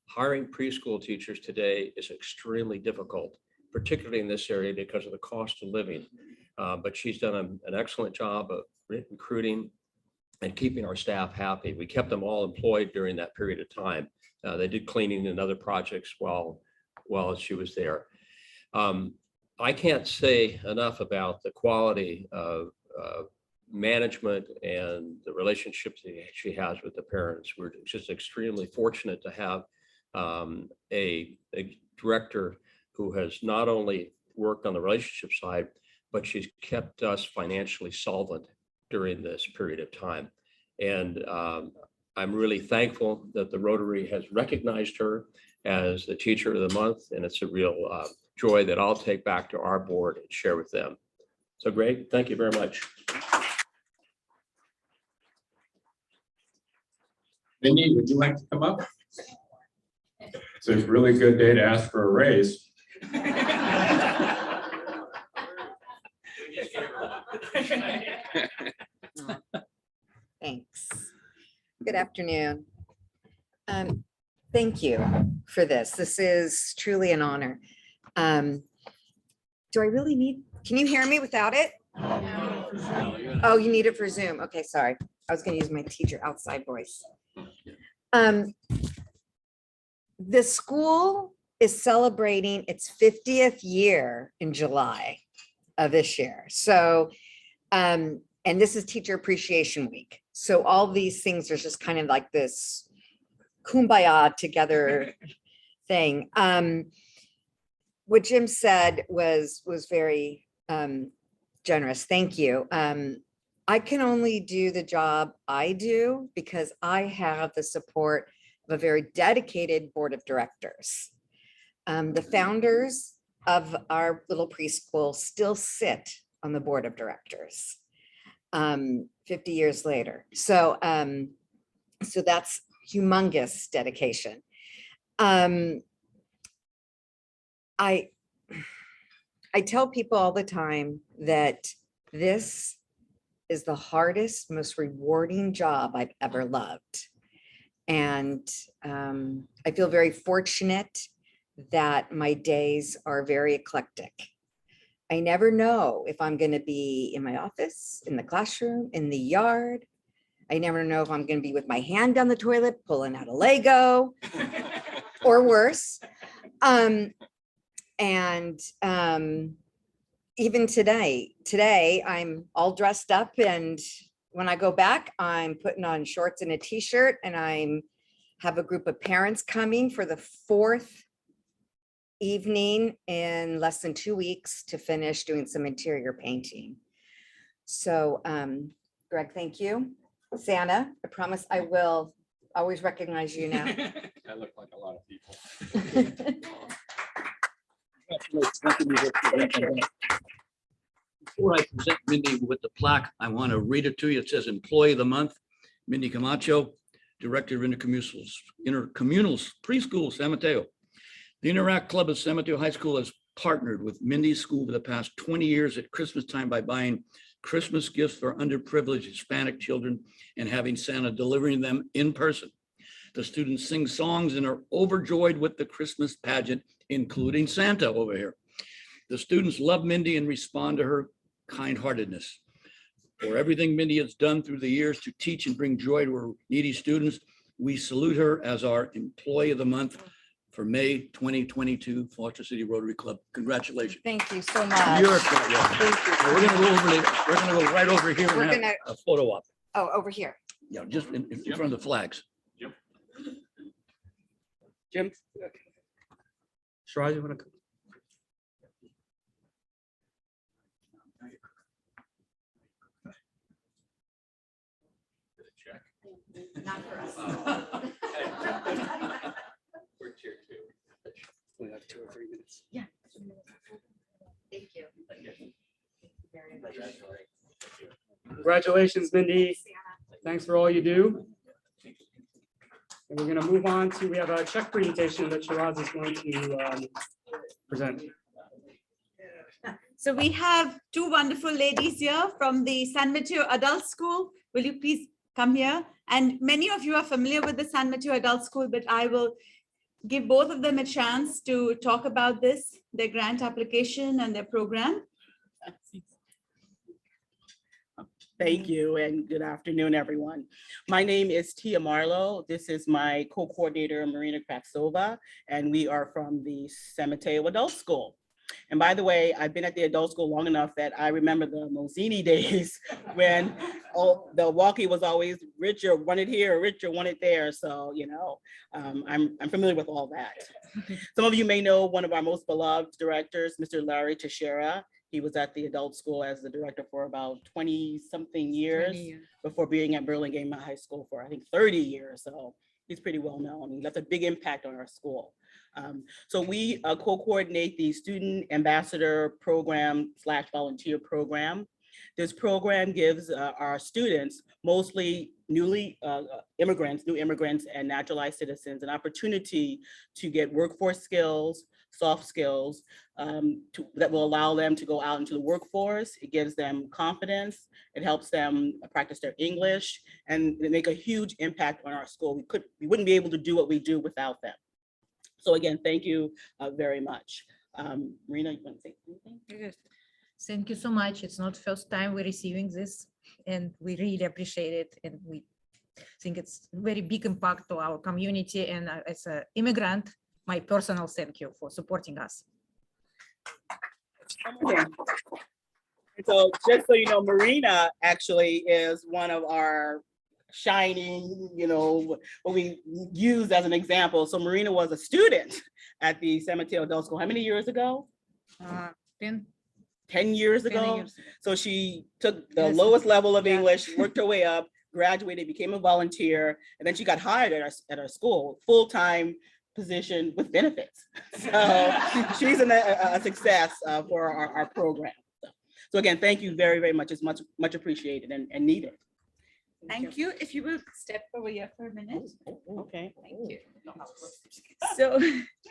Hiring preschool teachers today is extremely difficult, particularly in this area because of the cost of living. But she's done an excellent job of recruiting and keeping our staff happy. We kept them all employed during that period of time. They did cleaning and other projects while she was there. I can't say enough about the quality of management and the relationships that she has with the parents. We're just extremely fortunate to have a director who has not only worked on the relationship side, but she's kept us financially solvent during this period of time. And I'm really thankful that the Rotary has recognized her as the Teacher of the Month, and it's a real joy that I'll take back to our board and share with them. So Greg, thank you very much. Mindy, would you like to come up? It's a really good day to ask for a raise. Thanks. Good afternoon. Thank you for this. This is truly an honor. Do I really need, can you hear me without it? Oh, you need it for Zoom. Okay, sorry. I was gonna use my teacher outside voice. The school is celebrating its 50th year in July of this year. So, and this is Teacher Appreciation Week. So all these things are just kind of like this kumbaya together thing. What Jim said was very generous. Thank you. I can only do the job I do because I have the support of a very dedicated board of directors. The founders of our little preschool still sit on the board of directors 50 years later. So, so that's humongous dedication. I tell people all the time that this is the hardest, most rewarding job I've ever loved. And I feel very fortunate that my days are very eclectic. I never know if I'm going to be in my office, in the classroom, in the yard. I never know if I'm going to be with my hand down the toilet, pulling out a Lego or worse. Even today I'm all dressed up, and when I go back, I'm putting on shorts and a t-shirt, and I have a group of parents coming for the 4th evening in less than 2 weeks to finish doing some interior painting. So Greg, thank you. Santa, I promise I will always recognize you now. I look like a lot of people. Before I present Mindy with the plaque, I want to read it to you. It says Employee of the Month, Mindy Camacho, Director of Intercommunal Preschool, San Mateo. The Interact Club of San Mateo High School has partnered with Mindy's school for the past 20 years at Christmas time by buying Christmas gifts for underprivileged Hispanic children and having Santa delivering them in person. The students sing songs and are overjoyed with the Christmas pageant, including Santa over here. The students love Mindy and respond to her kind-heartedness. For everything Mindy has done through the years to teach and bring joy to her needy students, we salute her as our Employee of the Month for May 2022 Foster City Rotary Club. Congratulations. Thank you so much. You're Thank you. We're gonna go over there. We're gonna go right over here We're and have a photo op. Oh, over here. Yeah, just in front of the flags. Jim? Sharaj, you want to? Not for us. We're tier 2. We have 2 or 3 minutes. Yeah. Thank you. Very much. Congratulations, Mindy. Thanks for all you do. And we're going to move on to, we have a check presentation that Shiraz is going to present. So we have 2 wonderful ladies here from the San Mateo Adult School. Will you please come here? And many of you are familiar with the San Mateo Adult School, but I will give both of them a chance to talk about this, their grant application and their program. Thank you and good afternoon, everyone. My name is Tia Marlowe. This is my co-coordinator, Marina Kraksova, and we are from the San Mateo Adult School. And by the way, I've been at the adult school long enough that I remember the Mosini days when the walkie was always Richard want it here, Richard want it there. So, you know, I'm familiar with all that. Some of you may know one of our most beloved directors, Mr. Larry Teixeira. He was at the adult school as the director for about 20-something years before being at Burlingame High School for, I think, 30 years. So he's pretty well known. He left a big impact on our school. So we co-coordinate the Student Ambassador Program / Volunteer Program. This program gives our students, mostly new immigrants and naturalized citizens, an opportunity to get workforce skills, soft skills that will allow them to go out into the workforce. It gives them confidence. It helps them practice their English, and they make a huge impact on our school. We wouldn't be able to do what we do without them. So again, thank you very much. Marina, you want to say anything? Yes. Thank you so much. It's not first time we're receiving this, and we really appreciate it. And we think it's very big impact to our community. And as an immigrant, my personal thank you for supporting us. Okay. So just so you know, Marina actually is one of our shining, what we use as an example. So Marina was a student at the San Mateo Adult School. How many years ago? 10 years ago. So she took the lowest level of English, worked her way up, graduated, became a volunteer, and then she got hired at our school, full-time position with benefits. So she's a success for our program. So again, thank you very, very much. It's much appreciated and needed. Thank you. If you will step over here for a minute. Okay. Thank you. So,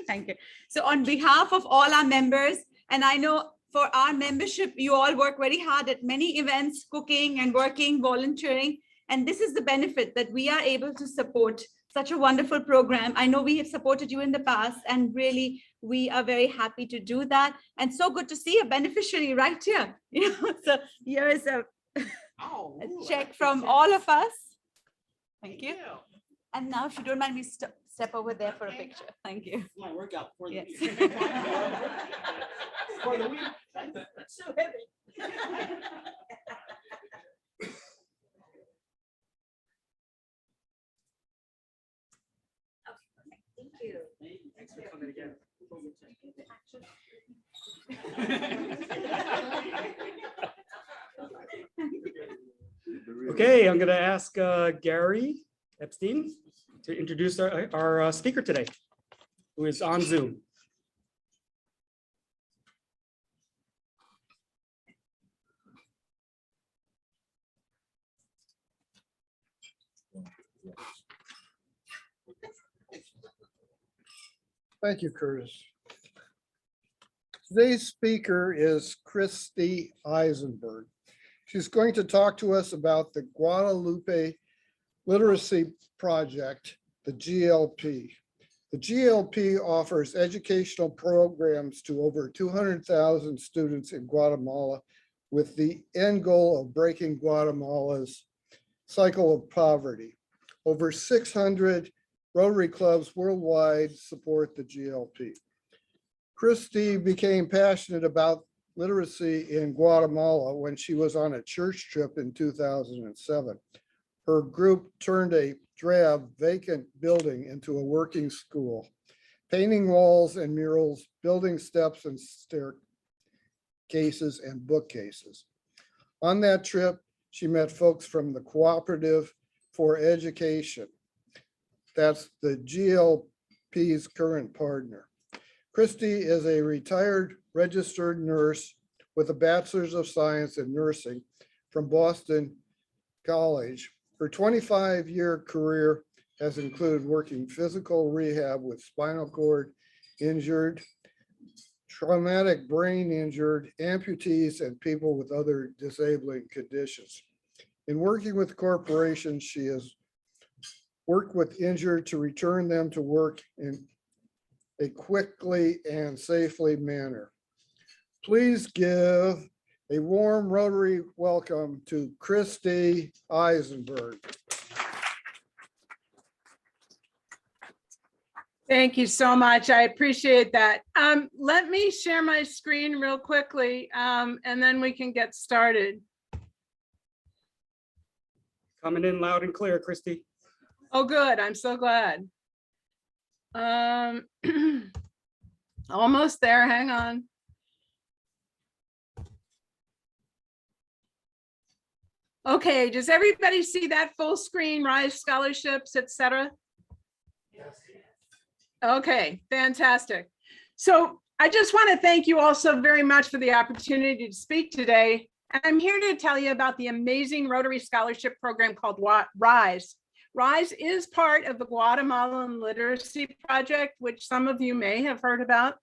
thank you. So on behalf of all our members, and I know for our membership, you all work very hard at many events, cooking and working, volunteering. And this is the benefit that we are able to support such a wonderful program. I know we have supported you in the past, and really, we are very happy to do that. And so good to see a beneficiary right here. So here is a check from all of us. Thank you. And now, if you don't mind me step over there for a picture. Thank you. My workout for the Yes. week. For the week. It's so heavy. Thank you. Thanks for coming again. Okay, I'm going to ask Gary Epstein to introduce our speaker today, who is on Zoom. Thank you, Curtis. Today's speaker is Christy Eisenberg. She's going to talk to us about the Guadalupe Literacy Project, the GLP. The GLP offers educational programs to over 200,000 students in Guatemala with the end goal of breaking Guatemala's cycle of poverty. Over 600 Rotary clubs worldwide support the GLP. Christy became passionate about literacy in Guatemala when she was on a church trip in 2007. Her group turned a drab, vacant building into a working school, painting walls and murals, building steps and staircases and bookcases. On that trip, she met folks from the Cooperative for Education. That's the GLP's current partner. Christy is a retired registered nurse with a bachelor's of science in nursing from Boston College. Her 25-year career has included working physical rehab with spinal cord injured, traumatic brain injured, amputees, and people with other disabling conditions. In working with corporations, she has worked with injured to return them to work in a quickly and safely manner. Please give a warm Rotary welcome to Christy Eisenberg. Thank you so much. I appreciate that. Let me share my screen real quickly, and then we can get started. Coming in loud and clear, Christy. Oh, good. I'm so glad. Almost there. Hang on. Okay, does everybody see that full screen, Rise scholarships, etc.? Yes. Okay, fantastic. So I just want to thank you all so very much for the opportunity to speak today. I'm here to tell you about the amazing Rotary Scholarship Program called RISE. RISE is part of the Guatemalan Literacy Project, which some of you may have heard about.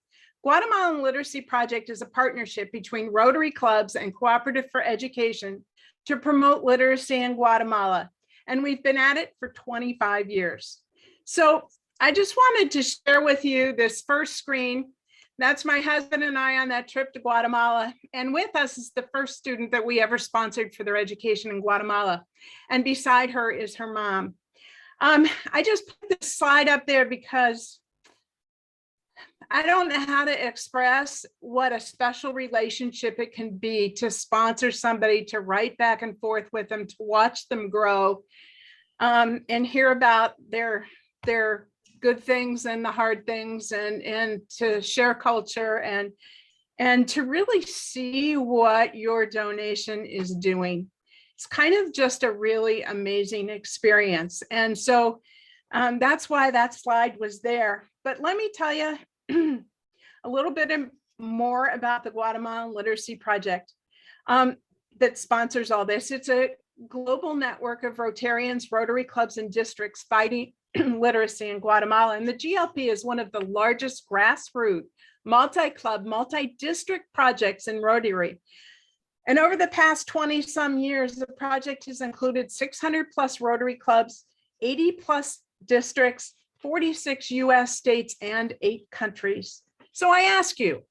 Guatemalan Literacy Project is a partnership between Rotary clubs and Cooperative for Education to promote literacy in Guatemala. And we've been at it for 25 years. So I just wanted to share with you this first screen. That's my husband and I on that trip to Guatemala. And with us is the first student that we ever sponsored for their education in Guatemala. And beside her is her mom. I just put this slide up there because I don't know how to express what a special relationship it can be to sponsor somebody, to write back and forth with them, to watch them grow, and hear about their good things and the hard things, and to share culture and to really see what your donation is doing. It's kind of just a really amazing experience. And so that's why that slide was there. But let me tell you a little bit more about the Guatemalan Literacy Project that sponsors all this. It's a global network of Rotarians, Rotary clubs, and districts fighting literacy in Guatemala. And the GLP is one of the largest grassroots, multi-club, multi-district projects in Rotary. And over the past 20 some years, the project has included 600 plus Rotary clubs, 80 plus districts, 46 US states, and 8 countries. So I ask you,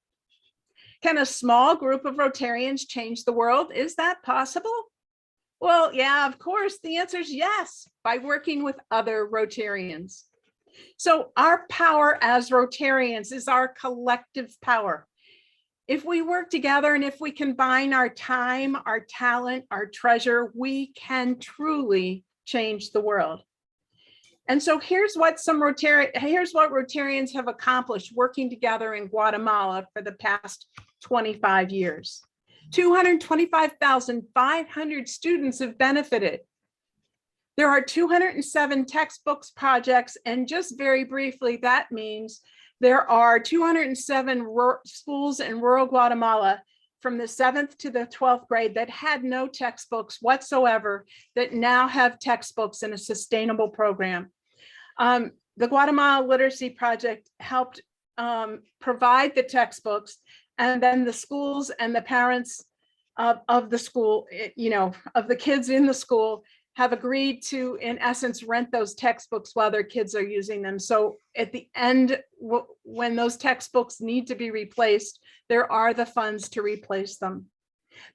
can a small group of Rotarians change the world? Is that possible? Well, yeah, of course, the answer is yes, by working with other Rotarians. So our power as Rotarians is our collective power. If we work together and if we combine our time, our talent, our treasure, we can truly change the world. And so here's what Rotarians have accomplished working together in Guatemala for the past 25 years. 225,500 students have benefited. There are 207 textbooks projects, and just very briefly, that means there are 207 schools in rural Guatemala from the 7th to the 12th grade that had no textbooks whatsoever that now have textbooks in a sustainable program. The Guatemala Literacy Project helped provide the textbooks, and then the schools and the parents of the school, of the kids in the school, have agreed to, in essence, rent those textbooks while their kids are using them. So at the end, when those textbooks need to be replaced, there are the funds to replace them.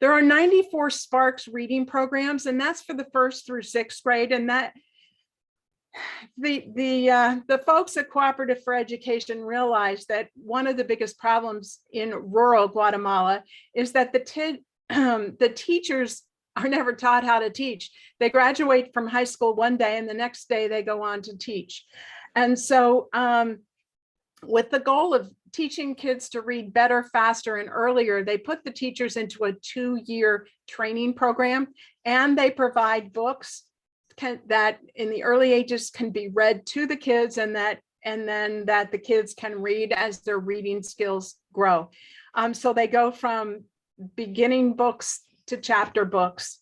There are 94 Sparks reading programs, and that's for the 1st through 6th grade. And that the folks at Cooperative for Education realize that one of the biggest problems in rural Guatemala is that the teachers are never taught how to teach. They graduate from high school one day and the next day they go on to teach. And so with the goal of teaching kids to read better, faster, and earlier, they put the teachers into a 2-year training program, and they provide books that in the early ages can be read to the kids, and then that the kids can read as their reading skills grow. So they go from beginning books to chapter books.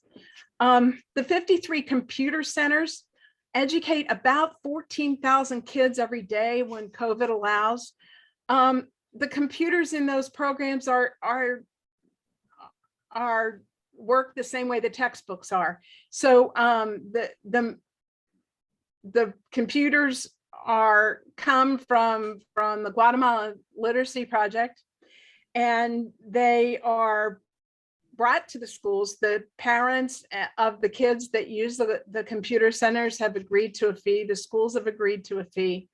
The 53 computer centers educate about 14,000 kids every day when COVID allows. The computers in those programs are work the same way the textbooks are. So the computers come from the Guatemala Literacy Project, and they are brought to the schools. The parents of the kids that use the computer centers have agreed to a fee. The schools have agreed to a fee.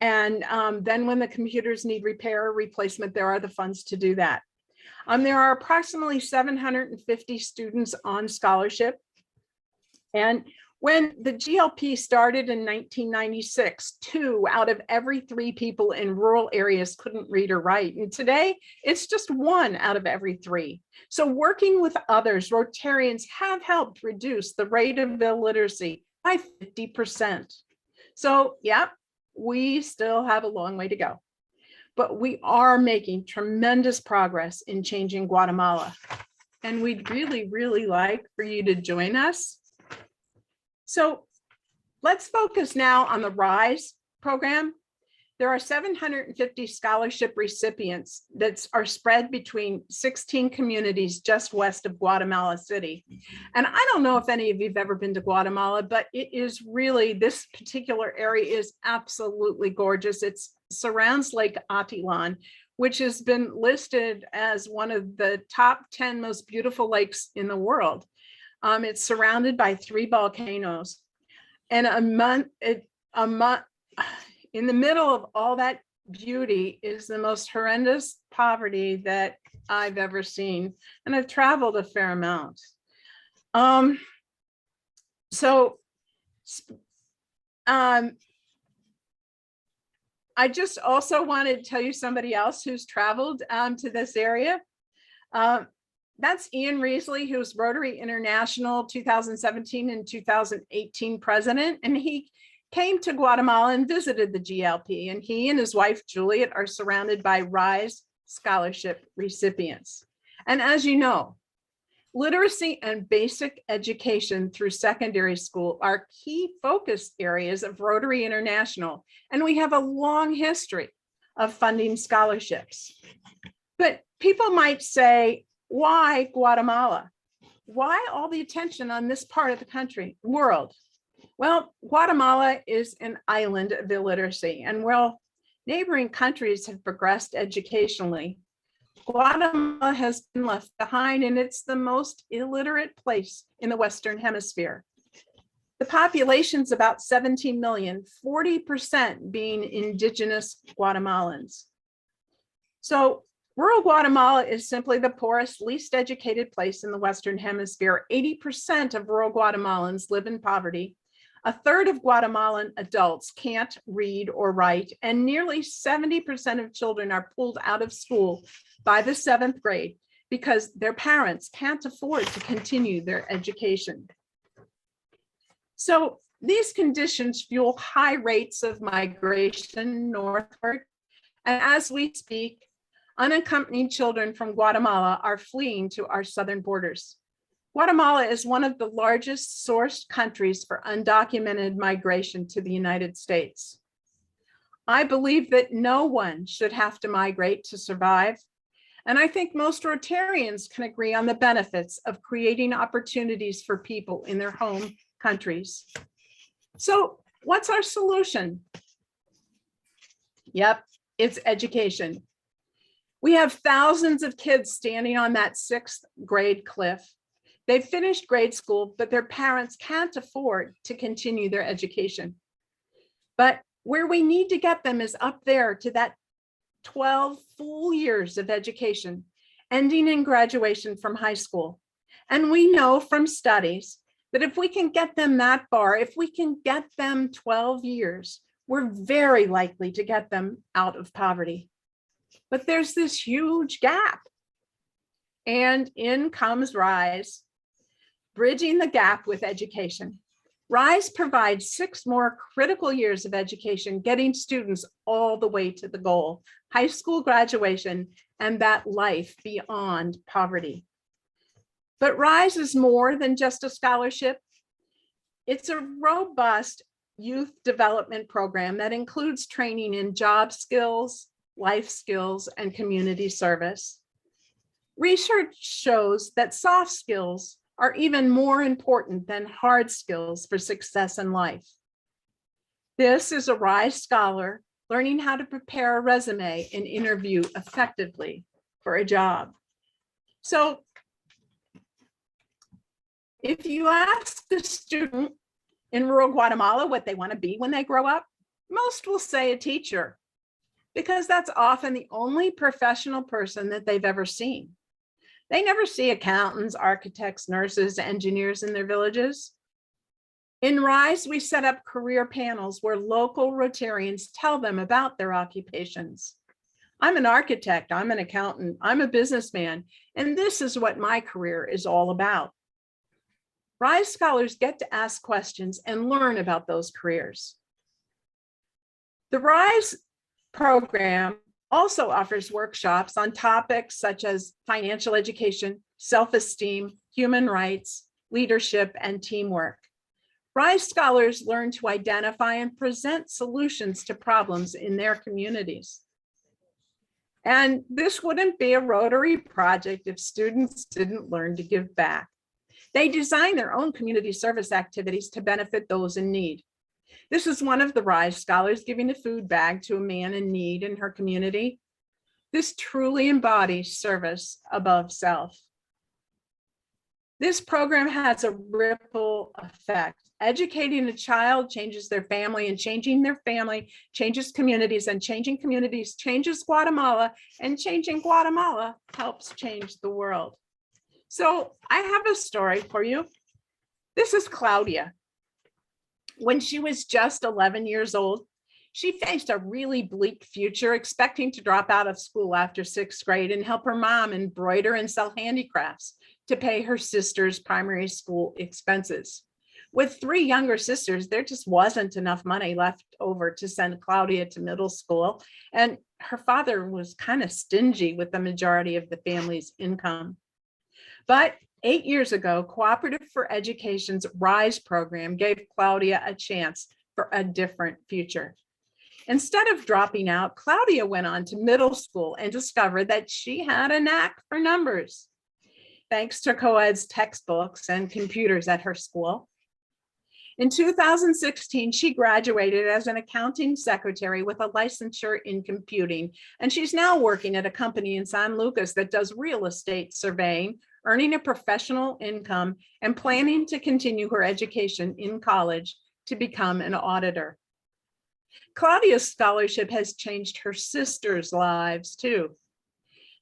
And then when the computers need repair or replacement, there are the funds to do that. There are approximately 750 students on scholarship. And when the GLP started in 1996, 2 out of every 3 people in rural areas couldn't read or write. And today, it's just 1 out of every 3. So working with others, Rotarians have helped reduce the rate of illiteracy by 50%. So yeah, we still have a long way to go, but we are making tremendous progress in changing Guatemala. And we'd really, really like for you to join us. So let's focus now on the RISE program. There are 750 scholarship recipients that are spread between 16 communities just west of Guatemala City. And I don't know if any of you've ever been to Guatemala, but it is really, this particular area is absolutely gorgeous. It surrounds Lake Atitlán, which has been listed as one of the top 10 most beautiful lakes in the world. It's surrounded by 3 volcanoes. And in the middle of all that beauty is the most horrendous poverty that I've ever seen. And I've traveled a fair amount. I just also wanted to tell you somebody else who's traveled to this area. That's Ian Reesley, who's Rotary International 2017 and 2018 president. And he came to Guatemala and visited the GLP, and he and his wife, Juliet, are surrounded by RISE scholarship recipients. And as you know, literacy and basic education through secondary school are key focus areas of Rotary International, and we have a long history of funding scholarships. But people might say, why Guatemala? Why all the attention on this part of the world? Well, Guatemala is an island of illiteracy, and while neighboring countries have progressed educationally, Guatemala has been left behind, and it's the most illiterate place in the Western Hemisphere. The population's about 17 million, 40% being indigenous Guatemalans. So rural Guatemala is simply the poorest, least educated place in the Western Hemisphere. 80% of rural Guatemalans live in poverty. A third of Guatemalan adults can't read or write, and nearly 70% of children are pulled out of school by the 7th grade because their parents can't afford to continue their education. So these conditions fuel high rates of migration northward. And as we speak, unaccompanied children from Guatemala are fleeing to our southern borders. Guatemala is one of the largest sourced countries for undocumented migration to the United States. I believe that no one should have to migrate to survive. And I think most Rotarians can agree on the benefits of creating opportunities for people in their home countries. So what's our solution? Yep, it's education. We have thousands of kids standing on that 6th grade cliff. They've finished grade school, but their parents can't afford to continue their education. But where we need to get them is up there to that 12 full years of education, ending in graduation from high school. And we know from studies that if we can get them that far, if we can get them 12 years, we're very likely to get them out of poverty. But there's this huge gap. And in comes RISE, bridging the gap with education. RISE provides 6 more critical years of education, getting students all the way to the goal, high school graduation, and that life beyond poverty. But RISE is more than just a scholarship. It's a robust youth development program that includes training in job skills, life skills, and community service. Research shows that soft skills are even more important than hard skills for success in life. This is a RISE scholar learning how to prepare a resume and interview effectively for a job. So if you ask a student in rural Guatemala what they want to be when they grow up, most will say a teacher, because that's often the only professional person that they've ever seen. They never see accountants, architects, nurses, engineers in their villages. In RISE, we set up career panels where local Rotarians tell them about their occupations. I'm an architect, I'm an accountant, I'm a businessman, and this is what my career is all about. RISE scholars get to ask questions and learn about those careers. The RISE program also offers workshops on topics such as financial education, self-esteem, human rights, leadership, and teamwork. RISE scholars learn to identify and present solutions to problems in their communities. And this wouldn't be a Rotary project if students didn't learn to give back. They design their own community service activities to benefit those in need. This is one of the RISE scholars giving a food bag to a man in need in her community. This truly embodies service above self. This program has a ripple effect. Educating a child changes their family, and changing their family changes communities, and changing communities changes Guatemala, and changing Guatemala helps change the world. So I have a story for you. This is Claudia. When she was just 11 years old, she faced a really bleak future, expecting to drop out of school after 6th grade and help her mom embroider and sell handicrafts to pay her sister's primary school expenses. With 3 younger sisters, there just wasn't enough money left over to send Claudia to middle school, and her father was kind of stingy with the majority of the family's income. But 8 years ago, Cooperative for Education's RISE program gave Claudia a chance for a different future. Instead of dropping out, Claudia went on to middle school and discovered that she had a knack for numbers. Thanks to co-ed's textbooks and computers at her school. In 2016, she graduated as an accounting secretary with a licensure in computing, and she's now working at a company in San Lucas that does real estate surveying, earning a professional income, and planning to continue her education in college to become an auditor. Claudia's scholarship has changed her sisters' lives too.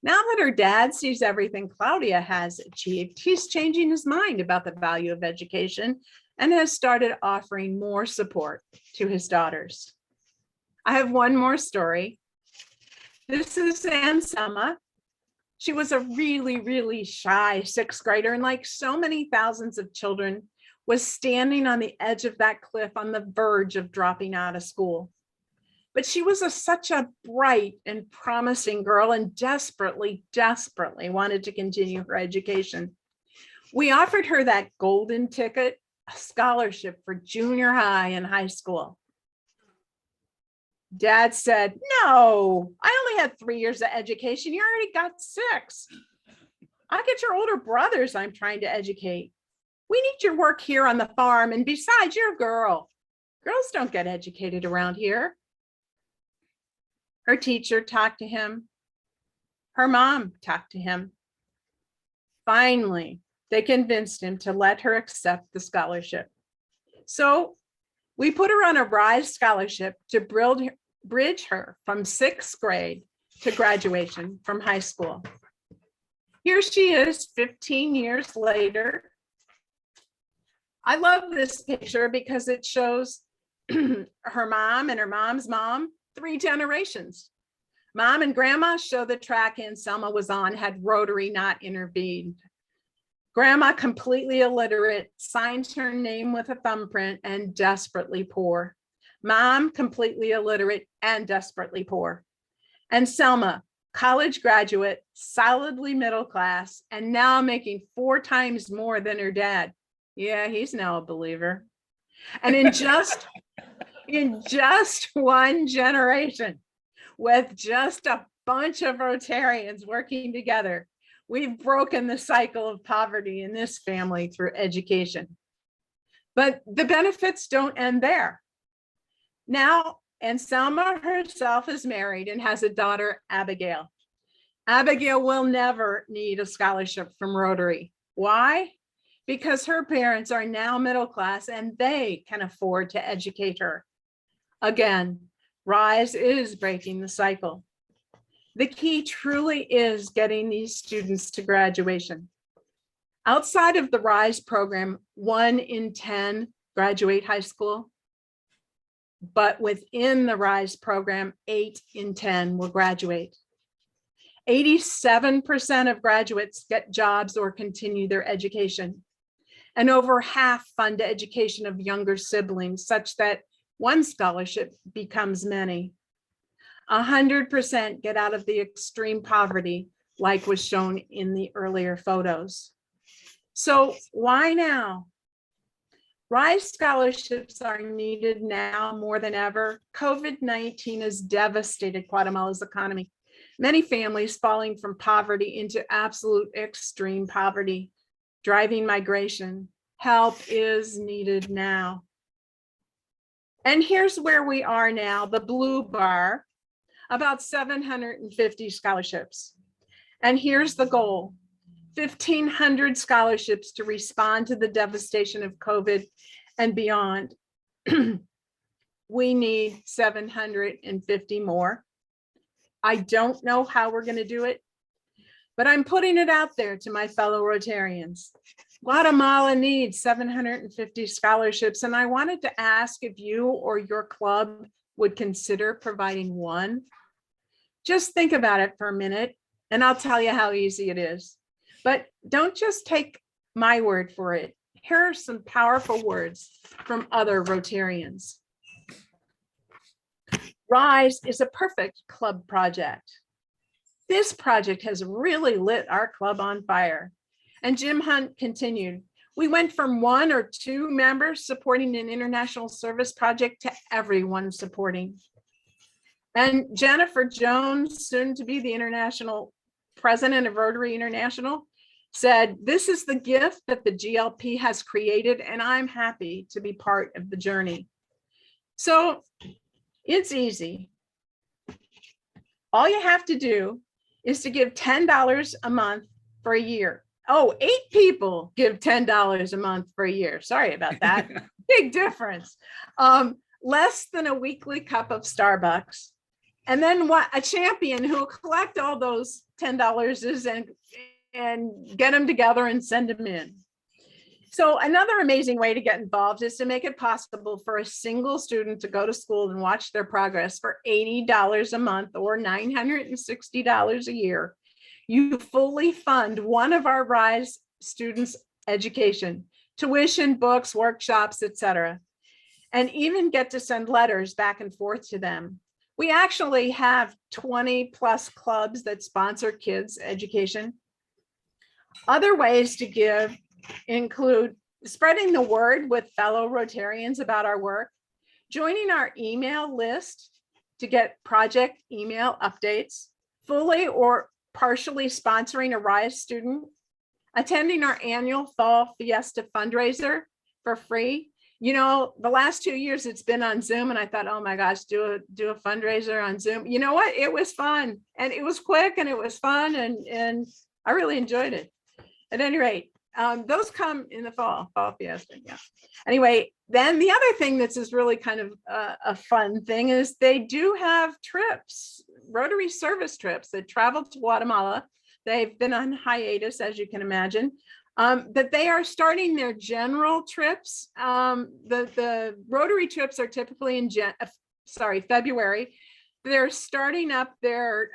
Now that her dad sees everything Claudia has achieved, he's changing his mind about the value of education and has started offering more support to his daughters. I have one more story. This is Anselma. She was a really, really shy 6th grader, and like so many thousands of children, was standing on the edge of that cliff on the verge of dropping out of school. But she was such a bright and promising girl, and desperately, desperately wanted to continue her education. We offered her that golden ticket, a scholarship for junior high and high school. Dad said, "No, I only had 3 years of education. You already got 6. I'll get your older brothers I'm trying to educate. We need your work here on the farm. And besides, you're a girl. Girls don't get educated around here." Her teacher talked to him. Her mom talked to him. Finally, they convinced him to let her accept the scholarship. So we put her on a RISE scholarship to bridge her from 6th grade to graduation from high school. Here she is 15 years later. I love this picture because it shows her mom and her mom's mom, 3 generations. Mom and grandma show the track Anselma was on had Rotary not intervened. Grandma, completely illiterate, signs her name with a thumbprint and desperately poor. Mom, completely illiterate and desperately poor. And Selma, college graduate, solidly middle class, and now making 4 times more than her dad. Yeah, he's now a believer. And in just one generation, with just a bunch of Rotarians working together, we've broken the cycle of poverty in this family through education. But the benefits don't end there. Now, Anselma herself is married and has a daughter, Abigail. Abigail will never need a scholarship from Rotary. Why? Because her parents are now middle class and they can afford to educate her. Again, RISE is breaking the cycle. The key truly is getting these students to graduation. Outside of the RISE program, 1 in 10 graduate high school. But within the RISE program, 8 in 10 will graduate. 87% of graduates get jobs or continue their education. And over half fund education of younger siblings, such that one scholarship becomes many. 100% get out of the extreme poverty, like was shown in the earlier photos. So why now? RISE scholarships are needed now more than ever. COVID-19 has devastated Guatemala's economy. Many families falling from poverty into absolute extreme poverty, driving migration. Help is needed now. And here's where we are now, the blue bar, about 750 scholarships. And here's the goal, 1,500 scholarships to respond to the devastation of COVID and beyond. We need 750 more. I don't know how we're going to do it, but I'm putting it out there to my fellow Rotarians. Guatemala needs 750 scholarships, and I wanted to ask if you or your club would consider providing one. Just think about it for a minute, and I'll tell you how easy it is. But don't just take my word for it. Here are some powerful words from other Rotarians. RISE is a perfect club project. This project has really lit our club on fire. And Jim Hunt continued, we went from 1 or 2 members supporting an international service project to everyone supporting. And Jennifer Jones, soon to be the international president of Rotary International, said, this is the gift that the GLP has created, and I'm happy to be part of the journey. So it's easy. All you have to do is to give $10 a month for a year. Oh, 8 people give $10 a month for a year. Sorry about that. Big difference. Less than a weekly cup of Starbucks. And then what a champion who will collect all those $10 and get them together and send them in. So another amazing way to get involved is to make it possible for a single student to go to school and watch their progress for $80 a month or $960 a year. You fully fund one of our RISE students' education, tuition, books, workshops, etc., and even get to send letters back and forth to them. We actually have 20 plus clubs that sponsor kids' education. Other ways to give include spreading the word with fellow Rotarians about our work, joining our email list to get project email updates, fully or partially sponsoring a RISE student, attending our annual Fall Fiesta fundraiser for free. You know, the last 2 years it's been on Zoom, and I thought, oh my gosh, do a fundraiser on Zoom. You know what? It was fun, and it was quick, and it was fun, and I really enjoyed it. At any rate, those come in the fall fiesta. Yeah. Anyway, then the other thing that's is really kind of a fun thing is they do have trips, Rotary service trips that travel to Guatemala. They've been on hiatus, as you can imagine, but they are starting their general trips. The Rotary trips are typically in February. They're starting up their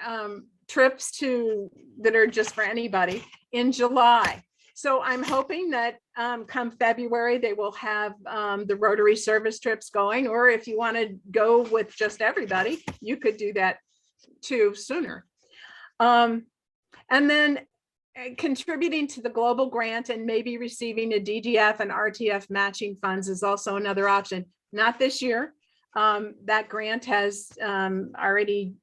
trips that are just for anybody in July. So I'm hoping that come February, they will have the Rotary service trips going, or if you want to go with just everybody, you could do that too sooner. And then contributing to the global grant and maybe receiving a DGF and RTF matching funds is also another option. Not this year. That grant has already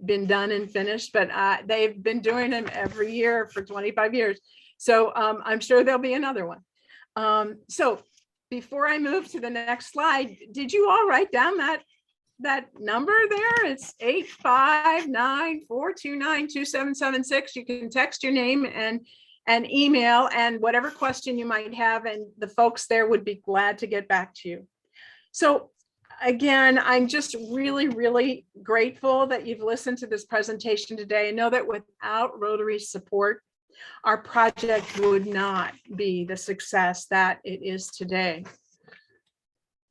been done and finished, but they've been doing them every year for 25 years. So I'm sure there'll be another one. So before I move to the next slide, did you all write down that number there? It's 859-429-2776. You can text your name and email and whatever question you might have, and the folks there would be glad to get back to you. So again, I'm just really, really grateful that you've listened to this presentation today. I know that without Rotary support, our project would not be the success that it is today.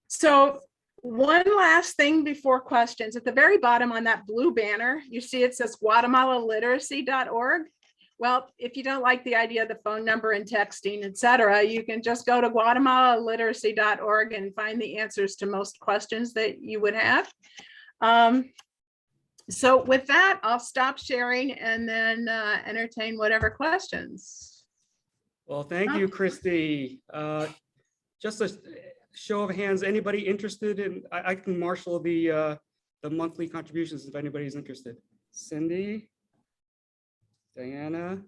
So one last thing before questions. At the very bottom on that blue banner, you see it says guatemalaliteracy.org. Well, if you don't like the idea of the phone number and texting, etc., you can just go to guatemalaliteracy.org and find the answers to most questions that you would have. So with that, I'll stop sharing and then entertain whatever questions. Well, thank you, Christy. Just show of hands, anybody interested in, I can marshal the monthly contributions if anybody's interested. Cindy, Diana,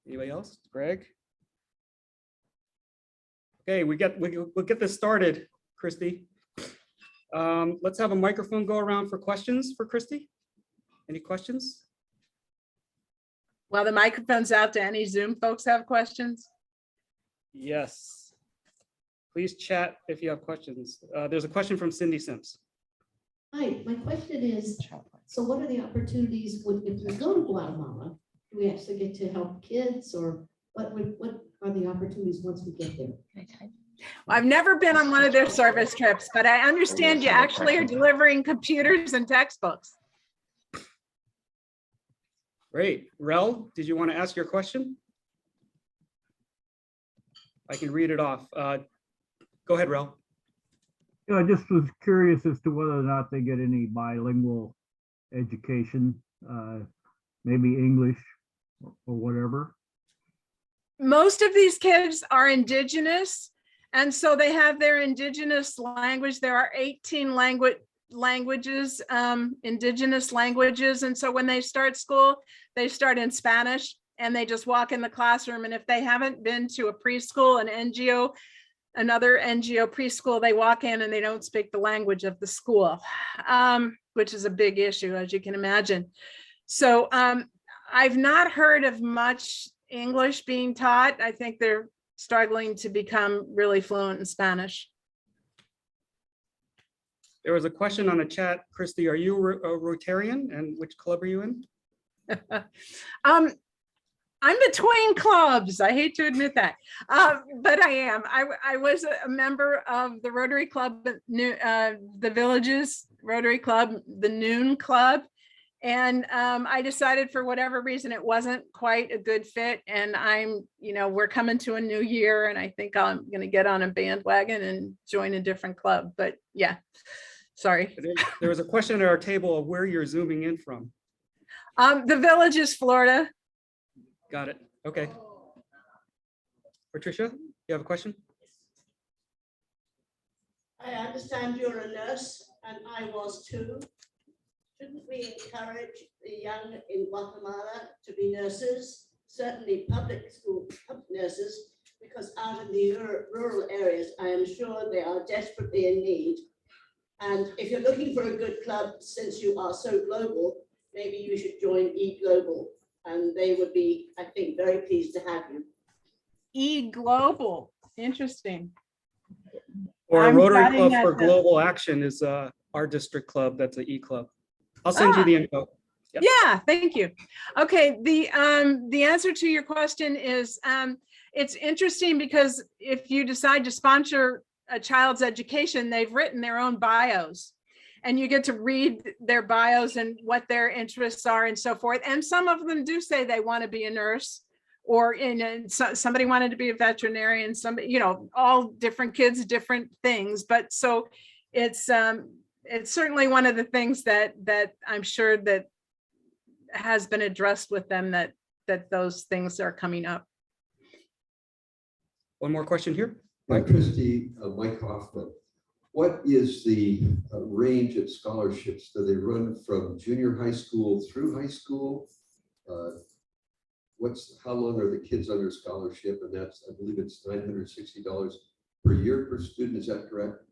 anybody else? Greg? Okay, we'll get this started, Christy. Let's have a microphone go around for questions for Christy. Any questions? Well, the microphone's out to any Zoom folks have questions. Yes. Please chat if you have questions. There's a question from Cindy Sims. Hi, my question is, so what are the opportunities if we go to Guatemala? Do we actually get to help kids, or what are the opportunities once we get there? I've never been on one of their service trips, but I understand you actually are delivering computers and textbooks. Great. Rel, did you want to ask your question? I can read it off. Go ahead, Rel. Yeah, I just was curious as to whether or not they get any bilingual education, maybe English or whatever. Most of these kids are indigenous, and so they have their indigenous language. There are 18 languages, indigenous languages. And so when they start school, they start in Spanish and they just walk in the classroom. And if they haven't been to a preschool, another NGO preschool, they walk in and they don't speak the language of the school, which is a big issue, as you can imagine. So I've not heard of much English being taught. I think they're struggling to become really fluent in Spanish. There was a question on the chat. Christy, are you a Rotarian, and which club are you in? I'm between clubs. I hate to admit that, but I am. I was a member of the Rotary Club, the Villages Rotary Club, the Noon Club. And I decided for whatever reason, it wasn't quite a good fit. And we're coming to a new year, and I think I'm going to get on a bandwagon and join a different club. But yeah, sorry. There was a question at our table of where you're zooming in from. The Villages, Florida. Got it. Okay. Patricia, you have a question? I understand you're a nurse, and I was too. Shouldn't we encourage the young in Guatemala to be nurses? Certainly public school nurses, because out in the rural areas, I am sure they are desperately in need. And if you're looking for a good club, since you are so global, maybe you should join eGlobal, and they would be, I think, very pleased to have you. eGlobal, interesting. Or a Rotary Club for Global Action is our district club. That's an e-club. I'll send you the info. Yep. Yeah, thank you. Okay, the answer to your question is it's interesting because if you decide to sponsor a child's education, they've written their own bios, and you get to read their bios and what their interests are and so forth. And some of them do say they want to be a nurse, or somebody wanted to be a veterinarian, somebody, all different kids, different things. But so it's certainly one of the things that I'm sure that has been addressed with them, that those things are coming up. One more question here. Christy, Mike Hoffman, what is the range of scholarships? Do they run from junior high school through high school? How long are the kids under scholarship? And that's, I believe it's $960 per year per student. Is that correct?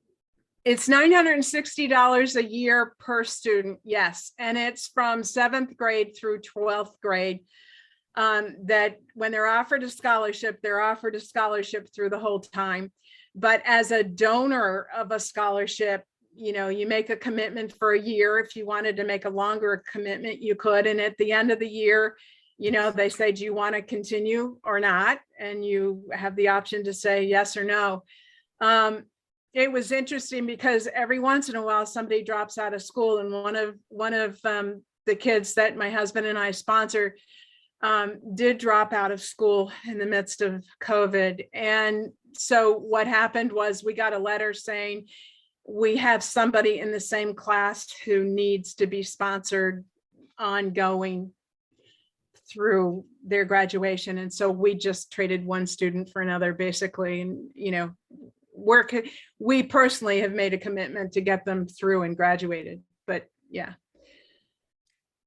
It's $960 a year per student, yes. And it's from 7th grade through 12th grade. That when they're offered a scholarship, they're offered a scholarship through the whole time. But as a donor of a scholarship, you make a commitment for a year. If you wanted to make a longer commitment, you could. And at the end of the year, they say, do you want to continue or not? And you have the option to say yes or no. It was interesting because every once in a while somebody drops out of school, and one of the kids that my husband and I sponsor did drop out of school in the midst of COVID. And so what happened was we got a letter saying we have somebody in the same class who needs to be sponsored ongoing through their graduation. And so we just traded one student for another, basically. And we personally have made a commitment to get them through and graduated, but yeah.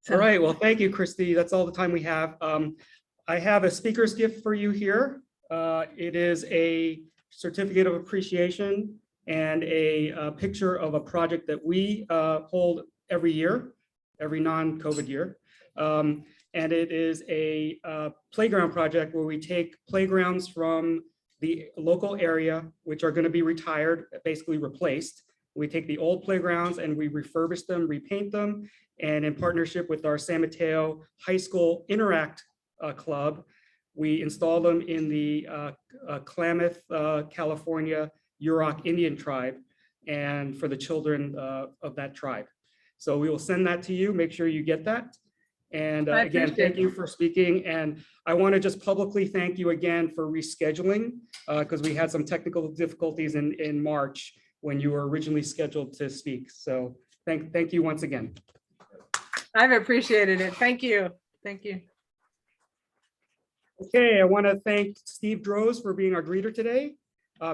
All right, well, thank you, Christy. That's all the time we have. I have a speaker's gift for you here. It is a certificate of appreciation and a picture of a project that we hold every year, every non-COVID year. And it is a playground project where we take playgrounds from the local area, which are going to be retired, basically replaced. We take the old playgrounds and we refurbish them, repaint them, and in partnership with our San Mateo High School Interact Club, we install them in the Klamath, California Yurok Indian tribe, and for the children of that tribe. So we will send that to you. Make sure you get that. And again, thank you for speaking. And I want to just publicly thank you again for rescheduling because we had some technical difficulties in March when you were originally scheduled to speak. So thank you once again. I've appreciated it. Thank you. Thank you. Okay, I want to thank Steve Droz for being our greeter today,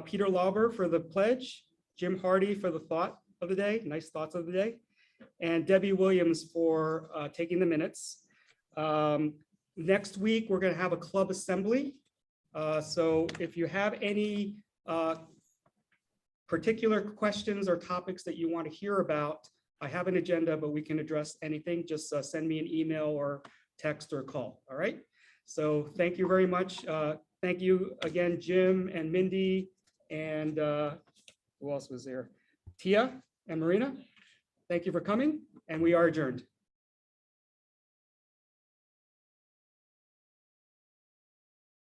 Peter Lauber for the pledge, Jim Hardy for the thought of the day, nice thoughts of the day, and Debbie Williams for taking the minutes. Next week, we're going to have a club assembly. So if you have any particular questions or topics that you want to hear about, I have an agenda, but we can address anything. Just send me an email or text or call. All right. So thank you very much. Thank you again, Jim and Mindy, and who else was there? Tia and Marina. Thank you for coming, and we are adjourned.